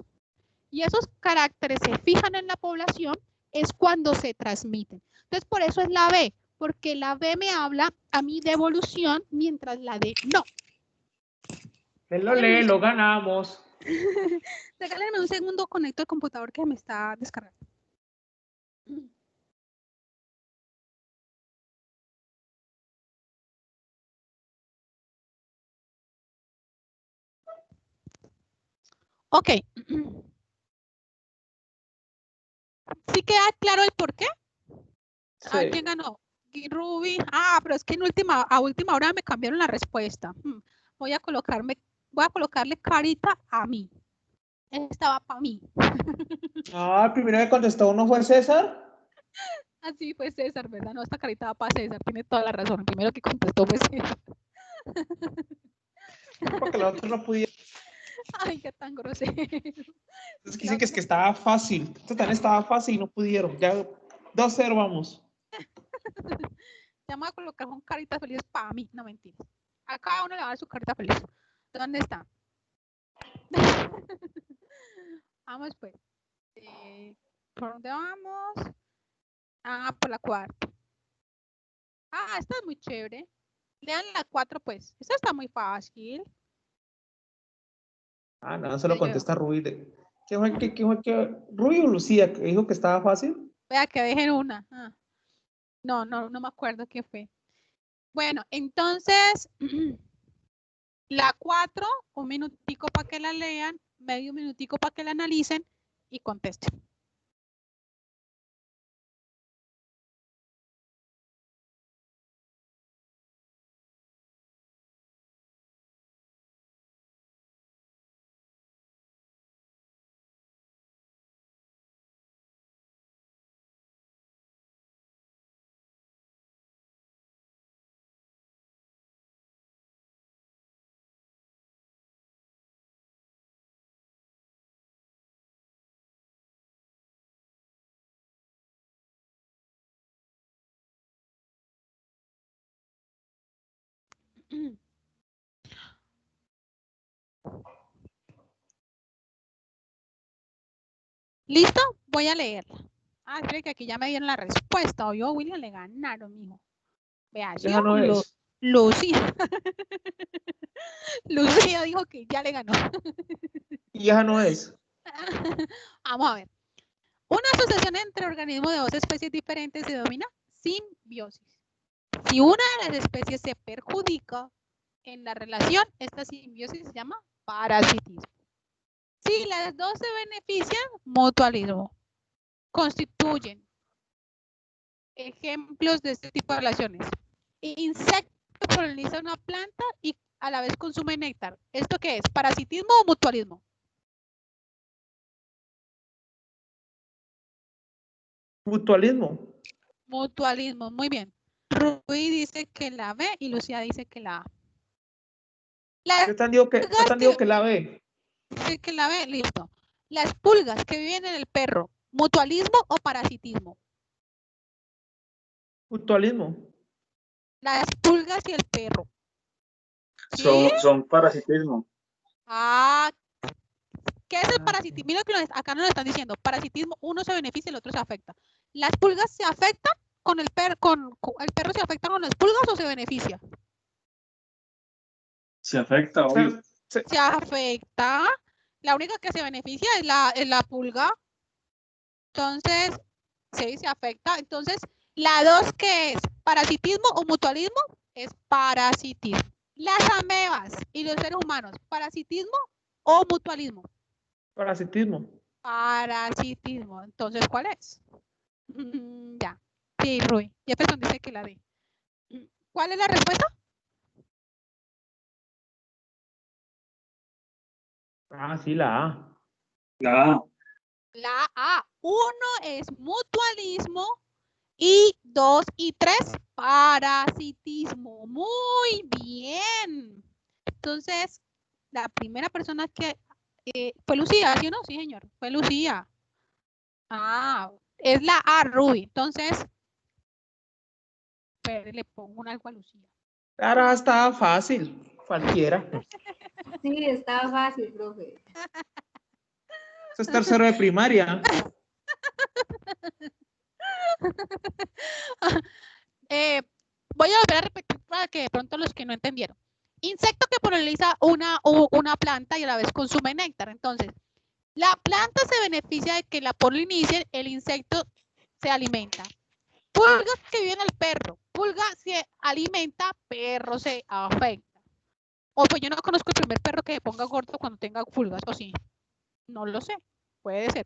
y esos caracteres se fijan en la población, es cuando se transmiten. Entonces, por eso es la B, porque la B me habla a mí de evolución, mientras la D no. Lo ganamos. Regálenme un segundo, conecto el computador que me está descargando. Ok. ¿Sí queda claro el por qué? Sí. A ver, ¿quién ganó? Ruby. Pero es que a última hora me cambiaron la respuesta. Voy a colocarle carita a mí. Estaba para mí. El primero que contestó uno fue César. Así fue César, ¿verdad? No, esta carita va para César. Tiene toda la razón. El primero que contestó fue César. Porque los otros no pudieron. Ay, qué tan grosero. Es que dicen que estaba fácil. Esto también estaba fácil y no pudieron. Ya 2-0 vamos. Ya me voy a colocar con caritas felices para mí. No, mentiras. A cada uno le va a dar su carita feliz. ¿Dónde está? Vamos pues. ¿Por dónde vamos? Ah, por la cuarta. Ah, esta es muy chévere. Lean la 4 pues. Esta está muy fácil. Ah, no, se lo contesta Rubí. ¿Qué fue? ¿Rubí o Lucía que dijo que estaba fácil? Vea que dejen una. Ah. No me acuerdo qué fue. Bueno, entonces, la 4, un minutico para que la lean, medio minutico para que la analicen y contesten. ¿Listo? Voy a leerla. Ah, espere que aquí ya me dieron la respuesta. O yo a William le ganaron, mijo. Vea, ¿sí? Ya no es. Lucía. Lucía dijo que ya le ganó. Y ya no es. Vamos a ver. Una asociación entre organismos de dos especies diferentes se denomina simbiosis. Si una de las especies se perjudica en la relación, esta simbiosis se llama parasitismo. Si las dos se benefician, mutualismo. Constituyen ejemplos de este tipo de relaciones. Insecto que poliniza una planta y a la vez consume néctar. ¿Esto qué es? ¿Parasitismo o mutualismo? Mutualismo. Mutualismo, muy bien. Rubí dice que la B y Lucía dice que la A. ¿Qué tan digo que la ve? Dice que la B, listo. Las pulgas que viven en el perro, ¿mutualismo o parasitismo? Mutualismo. Las pulgas y el perro. ¿Sí? Son parasitismo. Ah, ¿qué es el parasitismo? Mira que acá nos lo están diciendo. Parasitismo, uno se beneficia y el otro se afecta. ¿Las pulgas se afectan con el perro? ¿El perro se afecta con las pulgas o se beneficia? Se afecta, obvio. Se afecta. La única que se beneficia es la pulga. Entonces, sí, se afecta. Entonces, la 2, ¿qué es? ¿Parasitismo o mutualismo? Es parasitismo. Las amebas y los seres humanos, ¿parasitismo o mutualismo? Parasitismo. Parasitismo. Entonces, ¿cuál es? Ya. Sí, Rui. Jefferson dice que la D. ¿Cuál es la respuesta? Ah, sí, la A. La A. La A. 1 es mutualismo y 2 y 3 parasitismo. Muy bien. Entonces, la primera persona que fue Lucía, ¿sí o no? Sí, señor. Fue Lucía. Ah, es la A, Ruby. Entonces, pero le pongo un algo a Lucía. Ahora estaba fácil. Cualquiera. Sí, está fácil, profe. Eso es tercero de primaria. Voy a volver a repetir para que de pronto los que no entendieron. Insecto que poliniza una planta y a la vez consume néctar. Entonces, la planta se beneficia de que la polinicen, el insecto se alimenta. Pulga que vive en el perro. Pulga se alimenta, perro se afecta. O pues yo no conozco el primer perro que se ponga gordo cuando tenga pulgas, o sí. No lo sé, puede ser.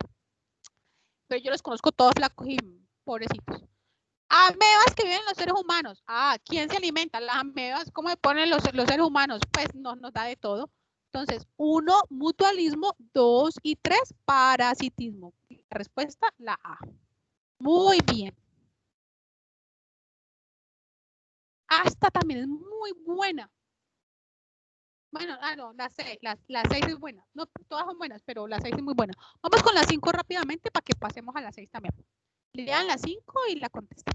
Pero yo los conozco todos flacos y pobrecitos. Amebas que viven en los seres humanos. Ah, ¿quién se alimenta? Las amebas, ¿cómo se ponen los seres humanos? Pues nos da de todo. Entonces, 1, mutualismo, 2 y 3, parasitismo. La respuesta, la A. Muy bien. Esta también es muy buena. Bueno, no, la 6 es buena. No, todas son buenas, pero la 6 es muy buena. Vamos con la 5 rápidamente para que pasemos a la 6 también. Lean la 5 y la contestan.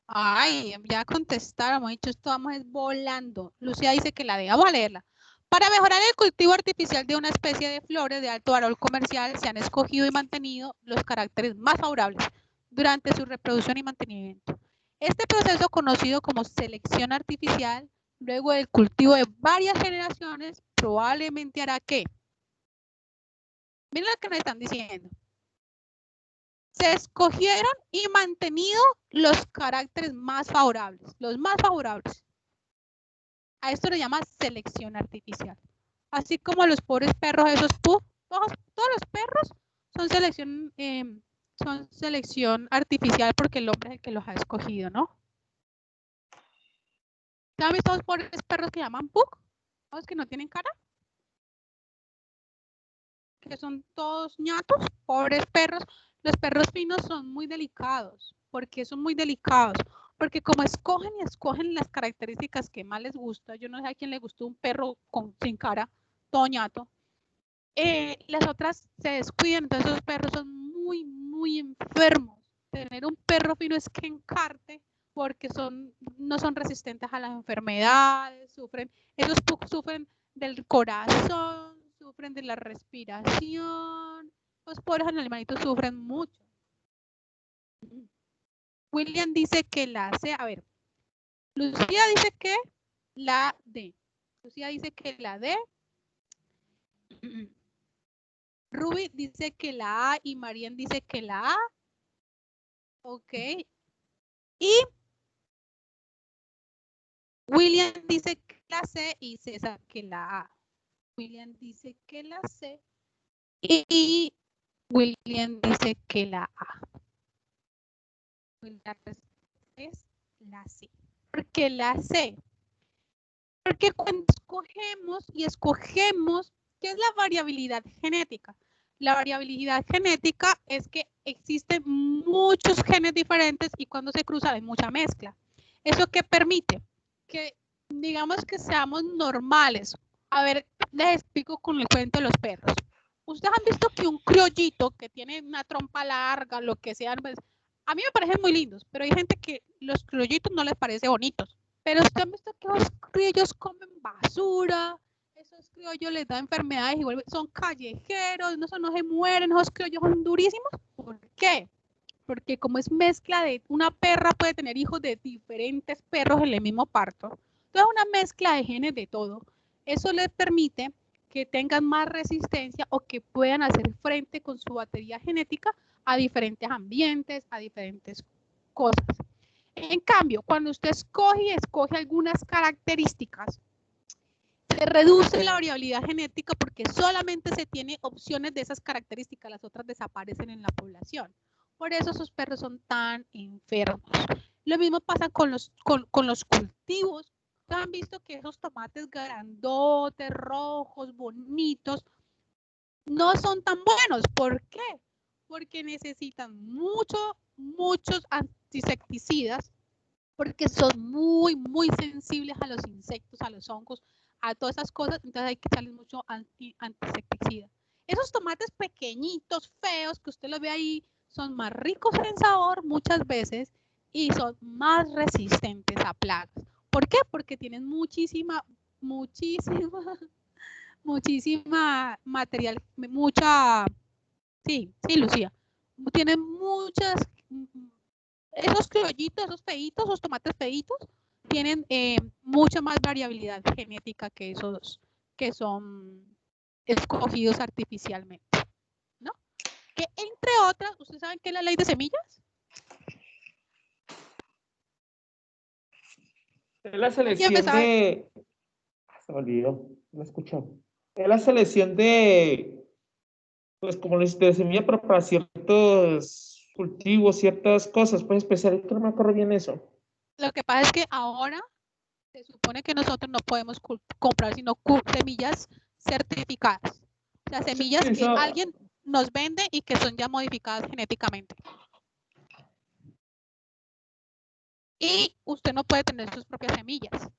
Ay, ya contestaron, hemos dicho esto, vamos es volando. Lucía dice que la D, vamos a leerla. Para mejorar el cultivo artificial de una especie de flores de alto valor comercial, se han escogido y mantenido los caracteres más favorables durante su reproducción y mantenimiento. Este proceso, conocido como selección artificial, luego del cultivo de varias generaciones, probablemente hará que, miren lo que nos están diciendo, se escogieron y mantenido los caracteres más favorables, los más favorables. A esto le llama selección artificial. Así como los pobres perros, esos todos los perros son selección artificial porque el hombre es el que los ha escogido, ¿no? ¿Han visto los pobres perros que llaman pug? ¿Los que no tienen cara? Que son todos ñatos, pobres perros. Los perros finos son muy delicados. ¿Por qué son muy delicados? Porque como escogen y escogen las características que más les gusta, yo no sé a quién le gustó un perro sin cara, todo ñato, las otras se descuidan, entonces esos perros son muy, muy enfermos. Tener un perro fino es que encarte, porque no son resistentes a las enfermedades, esos sufren del corazón, sufren de la respiración, los pobres animalitos sufren mucho. William dice que la C, a ver, Lucía dice que la D. Lucía dice que la D. Ruby dice que la A y Marian dice que la A. Ok. Y William dice que la C y César que la A. William dice que la C y William dice que la A. La respuesta es la C. ¿Por qué la C? Porque cuando escogemos, ¿qué es la variabilidad genética? La variabilidad genética es que existen muchos genes diferentes y cuando se cruzan hay mucha mezcla. ¿Eso qué permite? Que digamos que seamos normales. A ver, les explico con el cuento de los perros. Ustedes han visto que un criollito que tiene una trompa larga, lo que sea, pues, a mí me parecen muy lindos, pero hay gente que los criollitos no les parece bonitos. Pero ustedes han visto que los criollos comen basura, esos criollos les dan enfermedades y son callejeros, no se mueren, esos criollos son durísimos. ¿Por qué? Porque como es mezcla de una perra puede tener hijos de diferentes perros en el mismo parto. Entonces una mezcla de genes de todo. Eso les permite que tengan más resistencia o que puedan hacer frente con su batería genética a diferentes ambientes, a diferentes cosas. En cambio, cuando usted escoge algunas características, se reduce la variabilidad genética porque solamente se tiene opciones de esas características, las otras desaparecen en la población. Por eso esos perros son tan enfermos. Lo mismo pasa con los cultivos. ¿Ustedes han visto que esos tomates grandotes, rojos, bonitos, no son tan buenos? ¿Por qué? Porque necesitan muchos insecticidas, porque son muy, muy sensibles a los insectos, a los hongos, a todas esas cosas, entonces hay que echarles mucho antisecticida. Esos tomates pequeñitos, feos, que usted los ve ahí, son más ricos en sabor muchas veces y son más resistentes a plagas. ¿Por qué? Porque tienen muchísima material, sí, Lucía, tienen esos criollitos, esos feitos, esos tomates feitos, tienen mucha más variabilidad genética que esos que son escogidos artificialmente, ¿no? Que entre otras, ¿ustedes saben qué es la ley de semillas? Es la selección de... Se me olvidó, no escuchó. Es la selección de, pues como les de semilla, pero para ciertos cultivos, ciertas cosas, pues especialmente no me acuerdo bien eso. Lo que pasa es que ahora se supone que nosotros no podemos comprar sino semillas certificadas. O sea, semillas sí, que alguien nos vende y que son ya modificadas genéticamente. Y usted no puede tener sus propias semillas,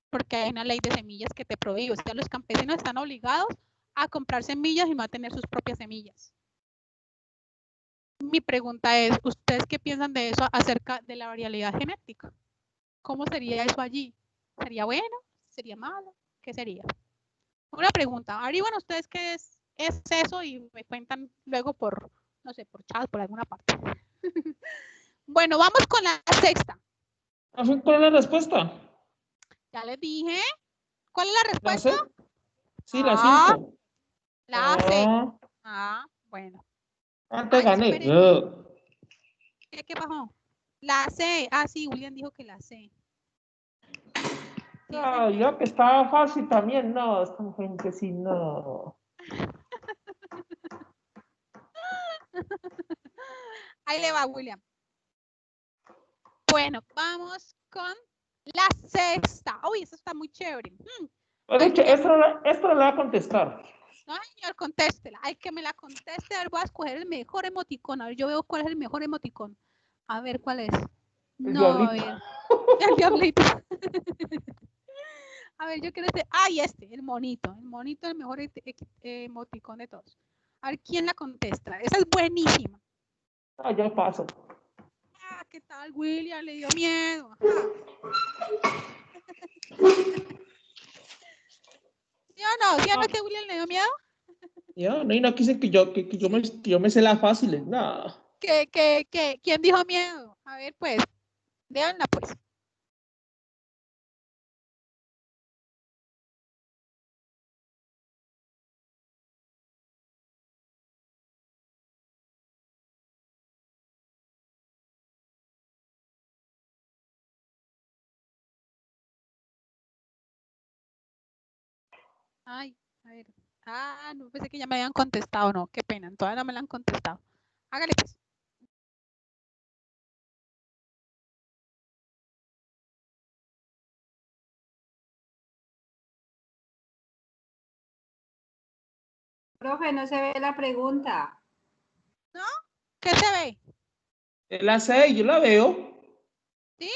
porque hay una ley de semillas que te prohíbe. O sea, los campesinos están obligados a comprar semillas y no a tener sus propias semillas. mi pregunta es, ¿ustedes qué piensan de eso acerca de la variabilidad genética? ¿Cómo sería eso allí? ¿Sería bueno? ¿Sería malo? ¿Qué sería? Una pregunta. Averiguan ustedes qué es eso y me cuentan luego por, no sé, por chat, por alguna parte. Bueno, vamos con la sexta. ¿Cuál es la respuesta? Ya les dije. ¿Cuál es la ¿La respuesta? C? Sí, la 5. La C. Bueno. Antes Ay, gané. esperen. ¿Qué pasó? La C. Ah, sí, William dijo que la C. Sí, Ya que estaba fácil también, no, esta gente sí, no. Ahí le va, William. Bueno, vamos con la sexta. Uy, eso está muy chévere. De hecho, esto lo voy a contestar. No, señor, contéstela. Hay que me la conteste. A ver, voy a escoger el mejor emoticón. A ver, yo veo cuál es el mejor emoticón. A ver, ¿cuál es? El No, a diablito. ver. El diablito. A ver, yo quiero este. Ay, el monito. El monito es el mejor emoticón de todos. A ver, ¿quién la contesta? Esa es buenísima. Ya paso. ¿Qué tal, William? Le dio miedo. ¿Sí o no? ¿Sí o no que William le dio miedo? Ya, no quise que yo me sé las fáciles, nada. ¿Quién dijo miedo? A ver, pues, déjenla, pues. Ay, a ver. No pensé que ya me habían contestado, no, qué pena, todavía no me la han contestado. Hágale pues. Profe, no se ve la pregunta. ¿No? ¿Qué se ve? La 6, yo la veo. ¿Sí?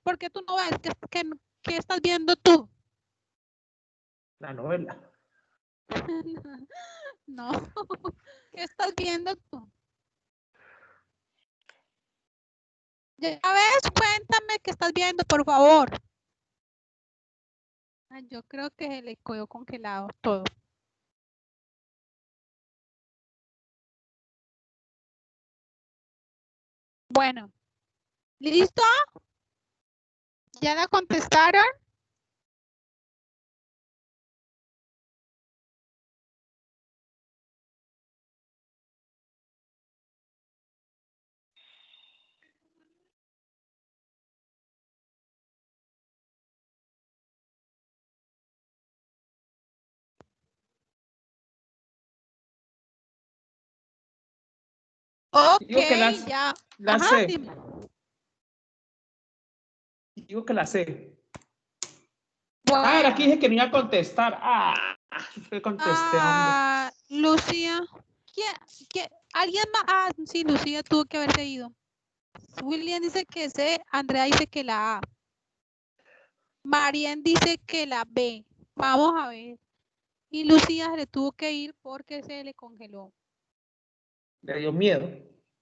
¿Por qué tú no ves? ¿Qué estás viendo tú? La novela. No. ¿Qué estás viendo tú? Ya ves, cuéntame qué estás viendo, por favor. Yo creo que se le quedó congelado todo. Bueno, ¿listo? ¿Ya la contestaron? Ok, Digo que ya. la Ajá, C. dime. Digo que la C. Bueno. Aquí dije que no iba a contestar. Que contesté, hombre. Lucía. ¿Alguien más? Sí, Lucía tuvo que haberse ido. William dice que C, Andrea dice que la A. Marian dice que la B. Vamos a ver. Y Lucía se le tuvo que ir porque se le congeló. Le dio miedo.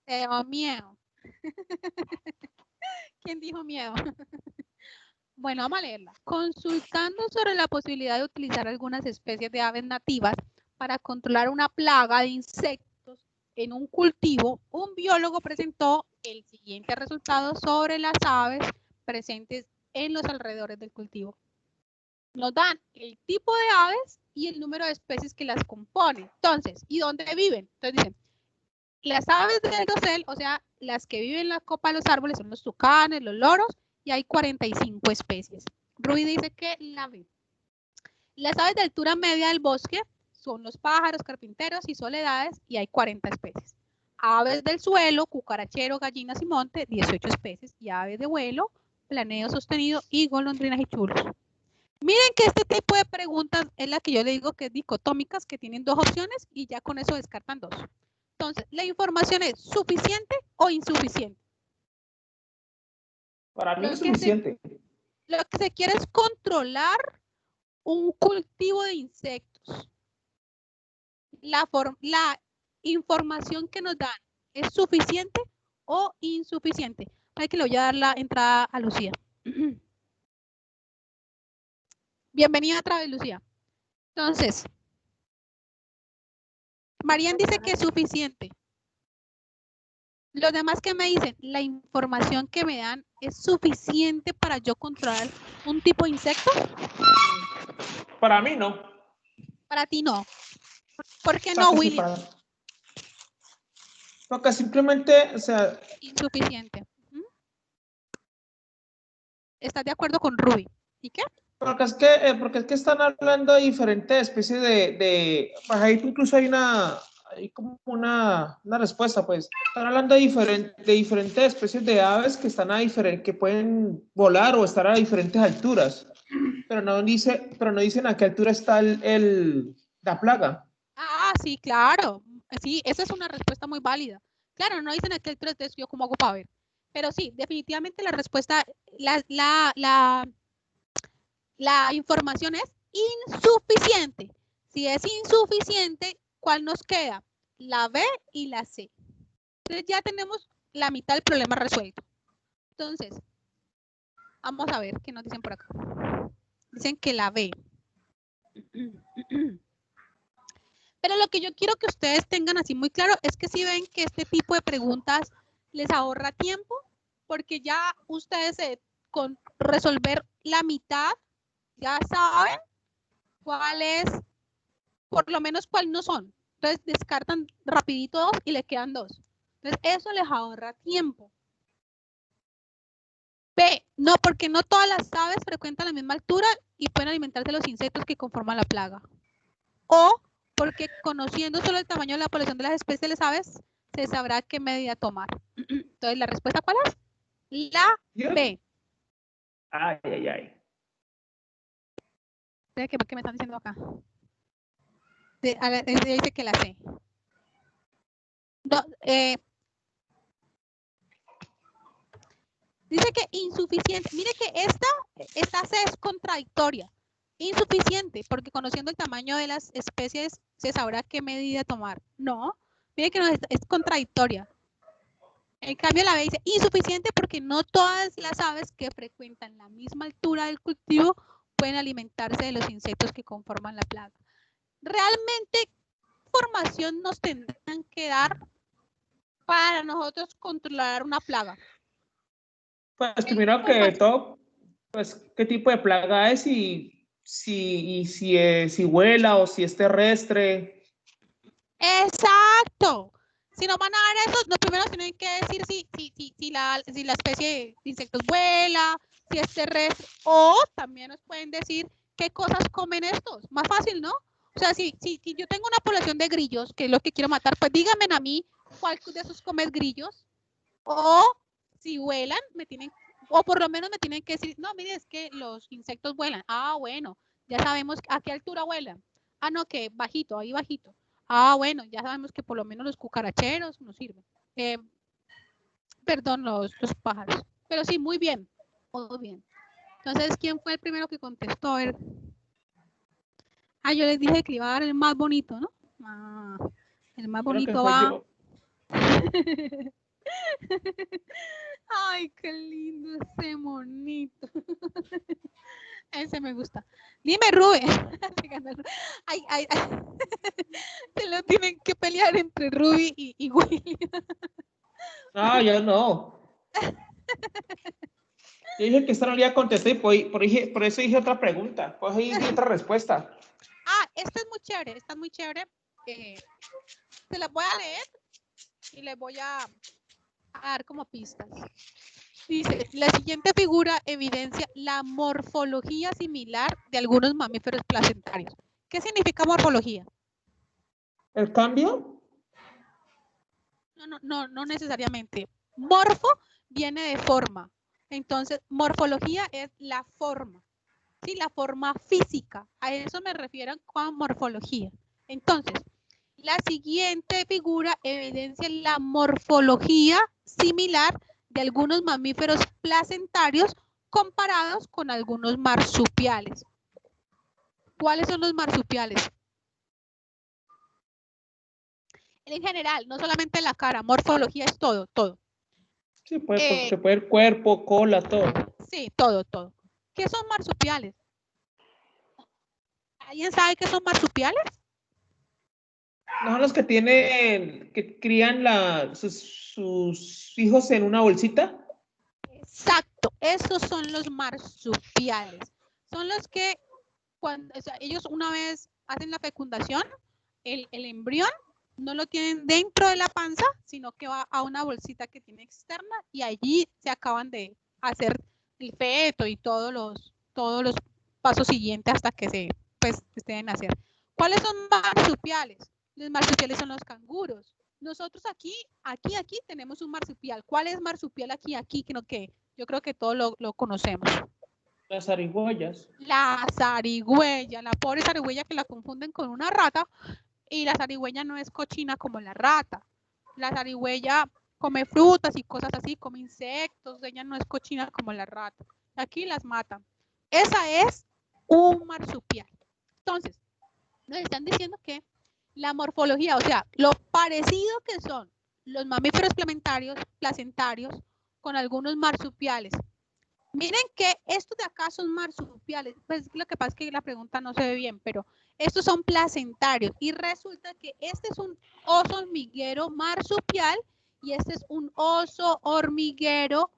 Le dio miedo. ¿Quién dijo miedo? Bueno, vamos a leerla. Consultando sobre la posibilidad de utilizar algunas especies de aves nativas para controlar una plaga de insectos en un cultivo, un biólogo presentó el siguiente resultado sobre las aves presentes en los alrededores del cultivo. Nos dan el tipo de aves y el número de especies que las componen. Entonces, ¿y dónde viven? Entonces dicen, las aves del dosel, o sea, las que viven en la copa de los árboles son los tucanes, los loros, y hay 45 especies. Rui dice que la ve. Las aves de altura media del bosque son los pájaros, carpinteros y soledades, y hay 40 especies. Aves del suelo, cucarachero, gallinas y monte, 18 especies, y aves de vuelo, planeo sostenido y golondrinas y chulos. Miren que este tipo de preguntas es la que yo le digo que es dicotómicas, que tienen dos opciones y ya con eso descartan dos. Entonces, ¿la información es suficiente o insuficiente? Para mí es suficiente. Lo que se quiere es controlar un cultivo de insectos. La información que nos dan ¿Es suficiente o insuficiente? Hay que le voy a dar la entrada a Lucía. Bienvenida otra vez, Lucía. Entonces, Marian dice que es suficiente. Los demás que me dicen, la información que me dan es suficiente para yo controlar un tipo de insecto. Para mí no. Para ti no. ¿Por qué O sea, no, que sí, William? porque simplemente, o sea, Insuficiente. ¿Mm? ¿Estás de acuerdo con Ruby? ¿Y qué? porque es que están hablando de diferentes especies pues ahí incluso hay como una respuesta, pues. Están hablando de diferentes especies de aves que están que pueden volar o estar a diferentes alturas. Pero no dicen a qué altura está la plaga. Ah, sí, claro. Sí, esa es una respuesta muy válida. Claro, no dicen a qué altura, entonces yo cómo hago para ver. Pero sí, definitivamente la respuesta, la información es insuficiente. Si es insuficiente, ¿cuál nos queda? La B y la C. Entonces ya tenemos la mitad del problema resuelto. Entonces, vamos a ver qué nos dicen por acá. Dicen que la B. Pero lo que yo quiero que ustedes tengan así muy claro es que si ven que este tipo de preguntas les ahorra tiempo, porque ya ustedes con resolver la mitad ya saben cuál es, por lo menos cuál no son. Entonces descartan rapidito 2 y le quedan 2. Entonces eso les ahorra tiempo. B, no, porque no todas las aves frecuentan la misma altura y pueden alimentarse de los insectos que conforman la plaga. O porque conociendo solo el tamaño de la población de las especies de las aves, se sabrá qué medida tomar. Entonces, ¿la respuesta cuál es? La B. Ay, ay, ay. ¿Qué me están diciendo acá? Dice que la C. No, dice que insuficiente. Mire que esta C es contradictoria. Insuficiente, porque conociendo el tamaño de las especies, se sabrá qué medida tomar. No, mire que no, es contradictoria. En cambio, la B dice insuficiente porque no todas las aves que frecuentan la misma altura del cultivo pueden alimentarse de los insectos que conforman la plaga. Realmente, ¿qué información nos tendrán que dar para nosotros controlar una plaga? Pues primero que todo, pues qué tipo de plaga es y si vuela o si es terrestre. Exacto. Si nos van a dar eso, lo primero tienen que decir si la especie de insectos vuela, si es terrestre, o también nos pueden decir qué cosas comen estos. Más fácil, ¿no? O sea, si yo tengo una población de grillos, que es lo que quiero matar, pues díganme a mí cuál de esos come grillos, o si vuelan, o por lo menos me tienen que decir, no, mire, es que los insectos vuelan. Ah, bueno, ya sabemos a qué altura vuelan. Ah, no, que bajito, ahí bajito. Ah, bueno, ya sabemos que por lo menos los cucaracheros nos sirven. Perdón, los pájaros. Pero sí, muy bien. Muy bien. Entonces, ¿quién fue el primero que contestó? A ver. Ah, yo les dije que iba a dar el más bonito, ¿no? Ah, el más bonito va. Ay, qué lindo ese monito. Ese me gusta. Dime, Rubén. Ay, ay, ay. Se lo tienen que pelear entre Ruby y William. No, yo no. Yo dije que esta no le iba a contestar y por eso dije otra pregunta. Pues ahí di otra respuesta. Ah, esta es muy chévere, se las voy a leer y les voy a dar como pistas. Dice, la siguiente figura evidencia la morfología similar de algunos mamíferos placentarios. ¿Qué significa morfología? ¿El cambio? No necesariamente. Morfo viene de forma. Entonces, morfología es la forma. Sí, la forma física. A eso me refiero con morfología. Entonces, la siguiente figura evidencia la morfología similar de algunos mamíferos placentarios comparados con algunos marsupiales. ¿Cuáles son los marsupiales? En general, no solamente la cara, morfología es todo, todo. Sí, se puede el cuerpo, cola, todo. Sí, todo, todo. ¿Qué son marsupiales? ¿Alguien sabe qué son marsupiales? ¿No son los que tienen, que crían sus hijos en una bolsita? Exacto, esos son los marsupiales. Son los que cuando, o sea, ellos una vez hacen la fecundación, el embrión no lo tienen dentro de la panza, sino que va a una bolsita que tiene externa y allí se acaban de hacer el feto y todos los pasos siguientes hasta que se pues estén a nacer. ¿Cuáles son marsupiales? Los marsupiales son los canguros. Nosotros aquí tenemos un marsupial. ¿Cuál es marsupial aquí? Que yo creo que todos lo conocemos. Las zarigüeyas. La zarigüeya, la pobre zarigüeya que la confunden con una rata, y la zarigüeya no es cochina como la rata. La zarigüeya come frutas y cosas así, come insectos, ella no es cochina como la rata. Aquí las matan. Esa es un marsupial. Entonces, nos están diciendo que la morfología, o sea, lo parecido que son los mamíferos placentarios con algunos marsupiales. Miren que estos de acá son marsupiales. Pues lo que pasa es que la pregunta no se ve bien, pero estos son placentarios. Y resulta que este es un oso hormiguero marsupial y este es un oso hormiguero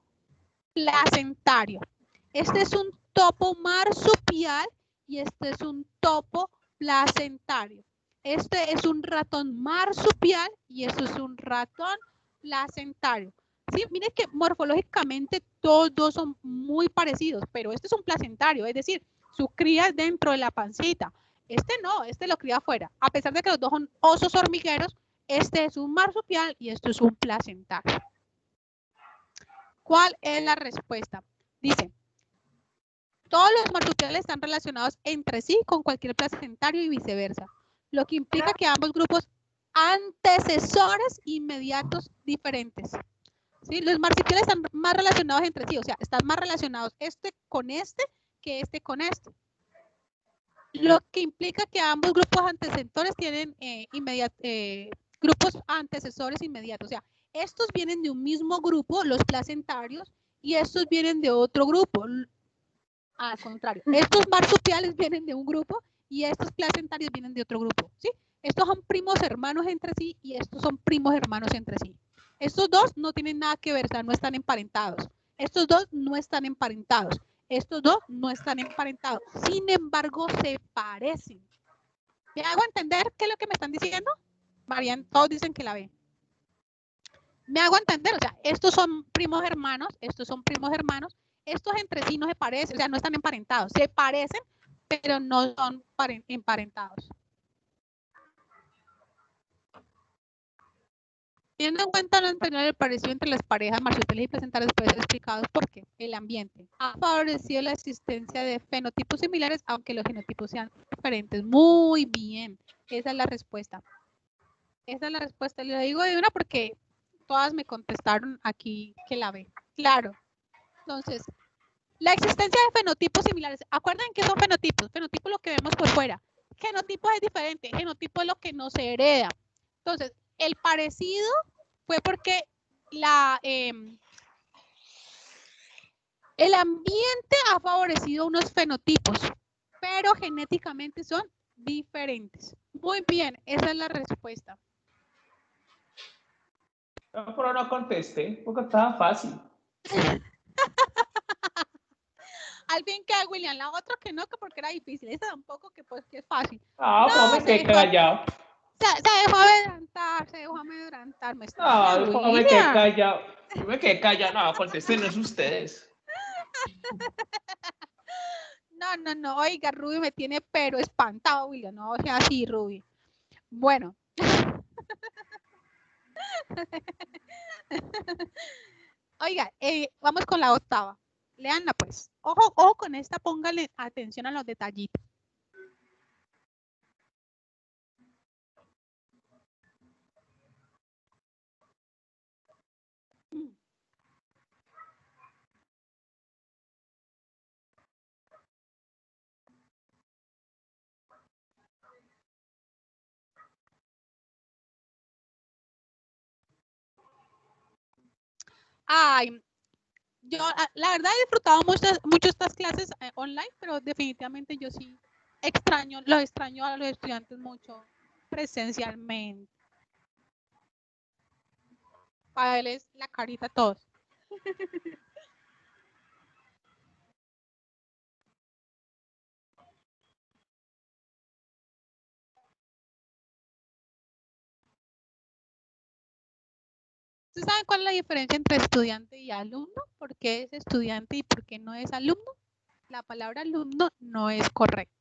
placentario. Este es un topo marsupial y este es un topo placentario. Este es un ratón marsupial y este es un ratón placentario. Sí, miren que morfológicamente todos son muy parecidos, pero este es un placentario, es decir, su cría es dentro de la pancita. Este no, este lo cría afuera. A pesar de que los dos son osos hormigueros, este es un marsupial y esto es un placentario. ¿Cuál es la respuesta? Dice, todos los marsupiales están relacionados entre sí con cualquier placentario y viceversa, lo que implica que ambos grupos antecesores inmediatos diferentes. ¿Sí? Los marsupiales están más relacionados entre sí, o sea, están más relacionados este con este que este con este. Lo que implica que ambos grupos antecesores tienen grupos antecesores inmediatos. O sea, estos vienen de un mismo grupo, los placentarios, y estos vienen de otro grupo. Al contrario, estos marsupiales vienen de un grupo y estos placentarios vienen de otro grupo. ¿Sí? Estos son primos hermanos entre sí y estos son primos hermanos entre sí. Estos dos no tienen nada que ver, o sea, no están emparentados. Estos dos no están emparentados. Estos dos no están emparentados. Sin embargo, se parecen. ¿Me hago entender qué es lo que me están diciendo? Marian, todos dicen que la ven. Me hago entender, o sea, estos son primos hermanos, estos son primos hermanos, estos entre sí no se parecen, o sea, no están emparentados. Se parecen, pero no son emparentados. Teniendo en cuenta lo anterior, el parecido entre las parejas marsupiales y placentarios puede ser explicado porque el ambiente ha favorecido la existencia de fenotipos similares, aunque los genotipos sean diferentes. Muy bien, esa es la respuesta. Esa es la respuesta. Le digo de una porque todas me contestaron aquí que la ve. Claro. Entonces, la existencia de fenotipos similares. Acuerden que son fenotipos. Fenotipo es lo que vemos por fuera. Genotipo es diferente. Genotipo es lo que no se hereda. Entonces, el parecido fue porque el ambiente ha favorecido unos fenotipos, pero genéticamente son diferentes. Muy bien, esa es la respuesta. No, pero no contesté, porque estaba fácil. Al fin que William, la otra que no, que porque era difícil. Esa tampoco que pues que es fácil. Ah, no, me quedé callado. Se dejó amedrentar, se dejó amedrentar. No, me quedé callado. Yo me quedé callado, no, contesten no es ustedes. No, oiga, Ruby me tiene pero espantado, William. No, o sea, así, Ruby. Bueno. Oiga, vamos con la octava. Leanla pues. Ojo con esta, póngale atención a los detallitos. Ay, yo la verdad he disfrutado mucho estas clases online, pero definitivamente yo sí los extraño a los estudiantes mucho presencialmente. Para verles la carita a todos. ¿Ustedes saben cuál es la diferencia entre estudiante y alumno? ¿Por qué es estudiante y por qué no es alumno? La palabra alumno no es correcta.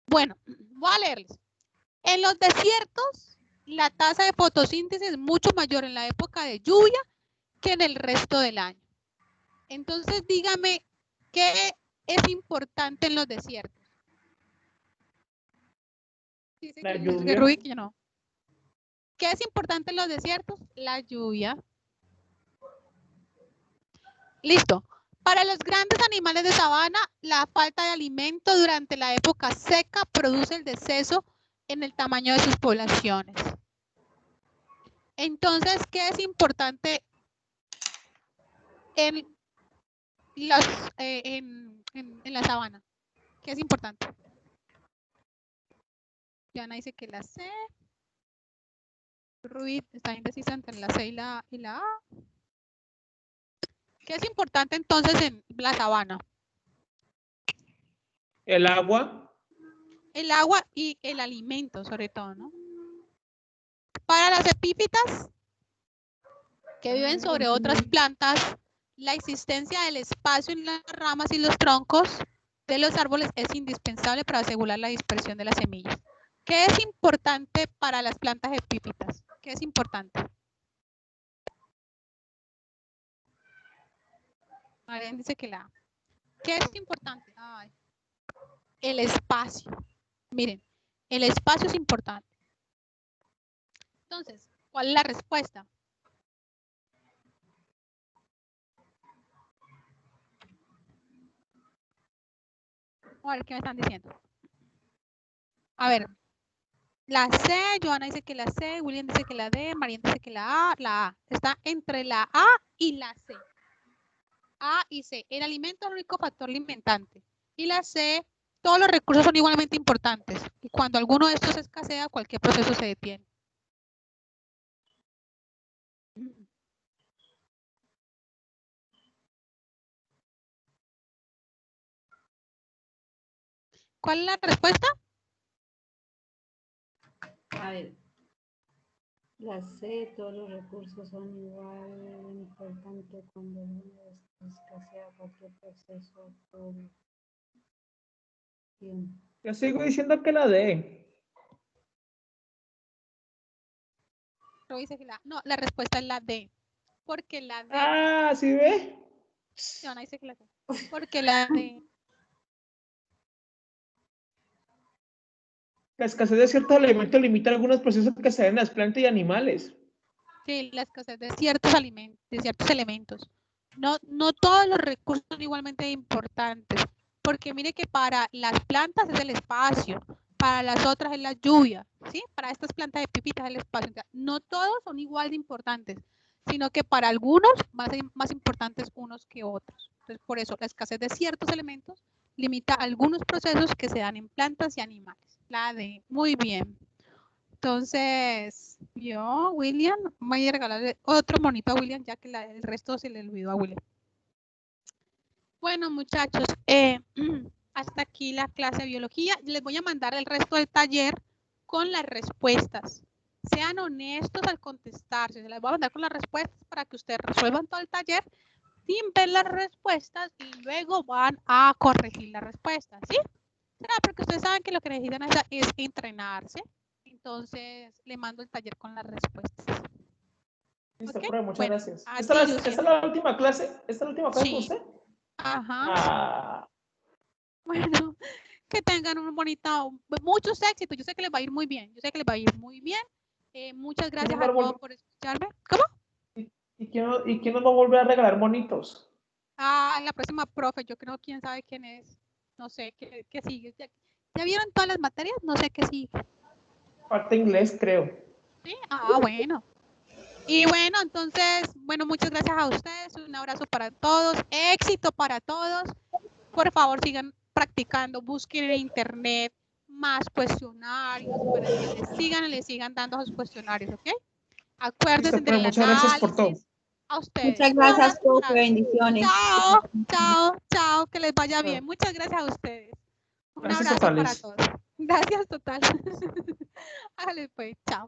Bueno, voy a leerles. En los desiertos, la tasa de fotosíntesis es mucho mayor en la época de lluvia que en el resto del año. Entonces, dígame, ¿qué es importante en los desiertos? Dice La que lluvia. Rubí, que yo no. ¿Qué es importante en los desiertos? La lluvia. Listo. Para los grandes animales de sabana, la falta de alimento durante la época seca produce el descenso en el tamaño de sus poblaciones. Entonces, ¿qué es importante en la sabana? ¿Qué es importante? Diana dice que la C. Rubí está indecisa entre la C y la A. ¿Qué es importante entonces en la sabana? El agua. El agua y el alimento, sobre todo, ¿no? Para las epífitas, que viven sobre otras plantas, la existencia del espacio en las ramas y los troncos de los árboles es indispensable para asegurar la dispersión de las semillas. ¿Qué es importante para las plantas epífitas? ¿Qué es importante? Marian dice que la A. ¿Qué es importante? Ay. El espacio. Miren, el espacio es importante. Entonces, ¿cuál es la respuesta? A ver, ¿qué me están diciendo? A ver, la C, Joana dice que la C, William dice que la D, Marian dice que la A. Está entre la A y la C. A y C. El alimento es el único factor limitante. Y la C, todos los recursos son igualmente importantes. Y cuando alguno de estos escasea, cualquier proceso se detiene. ¿Cuál es la respuesta? A ver, la C, todos los recursos son igual, importante cuando uno escasea cualquier proceso. Bien. Yo sigo diciendo que la D. Lo dice que no, la respuesta es la D. Porque la D. Ah, ¿sí ve? Joana dice que la D. Porque la D. La escasez de ciertos elementos limita algunos procesos que se dan en las plantas y animales. Sí, la escasez de ciertos alimentos, de ciertos elementos. No todos los recursos son igualmente importantes, porque mire que para las plantas es el espacio, para las otras es la lluvia, ¿sí? Para estas plantas epífitas es el espacio. No todos son igual de importantes, sino que para algunos más importantes unos que otros. Entonces, por eso la escasez de ciertos elementos limita algunos procesos que se dan en plantas y animales. La de, muy bien. Entonces, yo, William, voy a regalarle otro monito a William, ya que el resto se le olvidó a William. Bueno, muchachos, hasta aquí la clase de biología. Les voy a mandar el resto del taller con las respuestas. Sean honestos al contestarse. Se las voy a mandar con las respuestas para que ustedes resuelvan todo el taller sin ver las respuestas y luego van a corregir las respuestas, ¿sí? ¿Será? Porque ustedes saben que lo que necesitan es entrenarse. Entonces, le mando el taller con las respuestas. Listo, ¿Okay? profe, muchas Bueno, gracias. a ¿Esta ti, es la última clase? ¿Esta es la última clase con sí. usted? Ajá. Ah. Bueno, que tengan un bonito, muchos éxitos. Yo sé que les va a ir muy bien. Yo sé que les va a ir muy bien. Muchas gracias a todos por escucharme. ¿Cómo? ¿Y quién nos va a volver a regalar monitos? Ah, la próxima profe, yo creo, quién sabe quién es. No sé, qué sigue. ¿Ya vieron todas las materias? No sé qué sigue. Falta inglés, creo. ¿Sí? Ah, bueno. Y bueno, entonces, bueno, muchas gracias a ustedes. Un abrazo para todos. Éxito para todos. Por favor, sigan practicando. Busquen en internet más cuestionarios para que les sigan dando esos cuestionarios, ¿ok? Acuérdense Listo, pero del muchas gracias por todo. análisis. A ustedes. Muchas Un gracias, abrazo profe. para Bendiciones. Chao, chao, chao, que les vaya bien. Muchas gracias a ustedes. Un Gracias abrazo para totales. todos. Gracias total. Hágale pues, chao.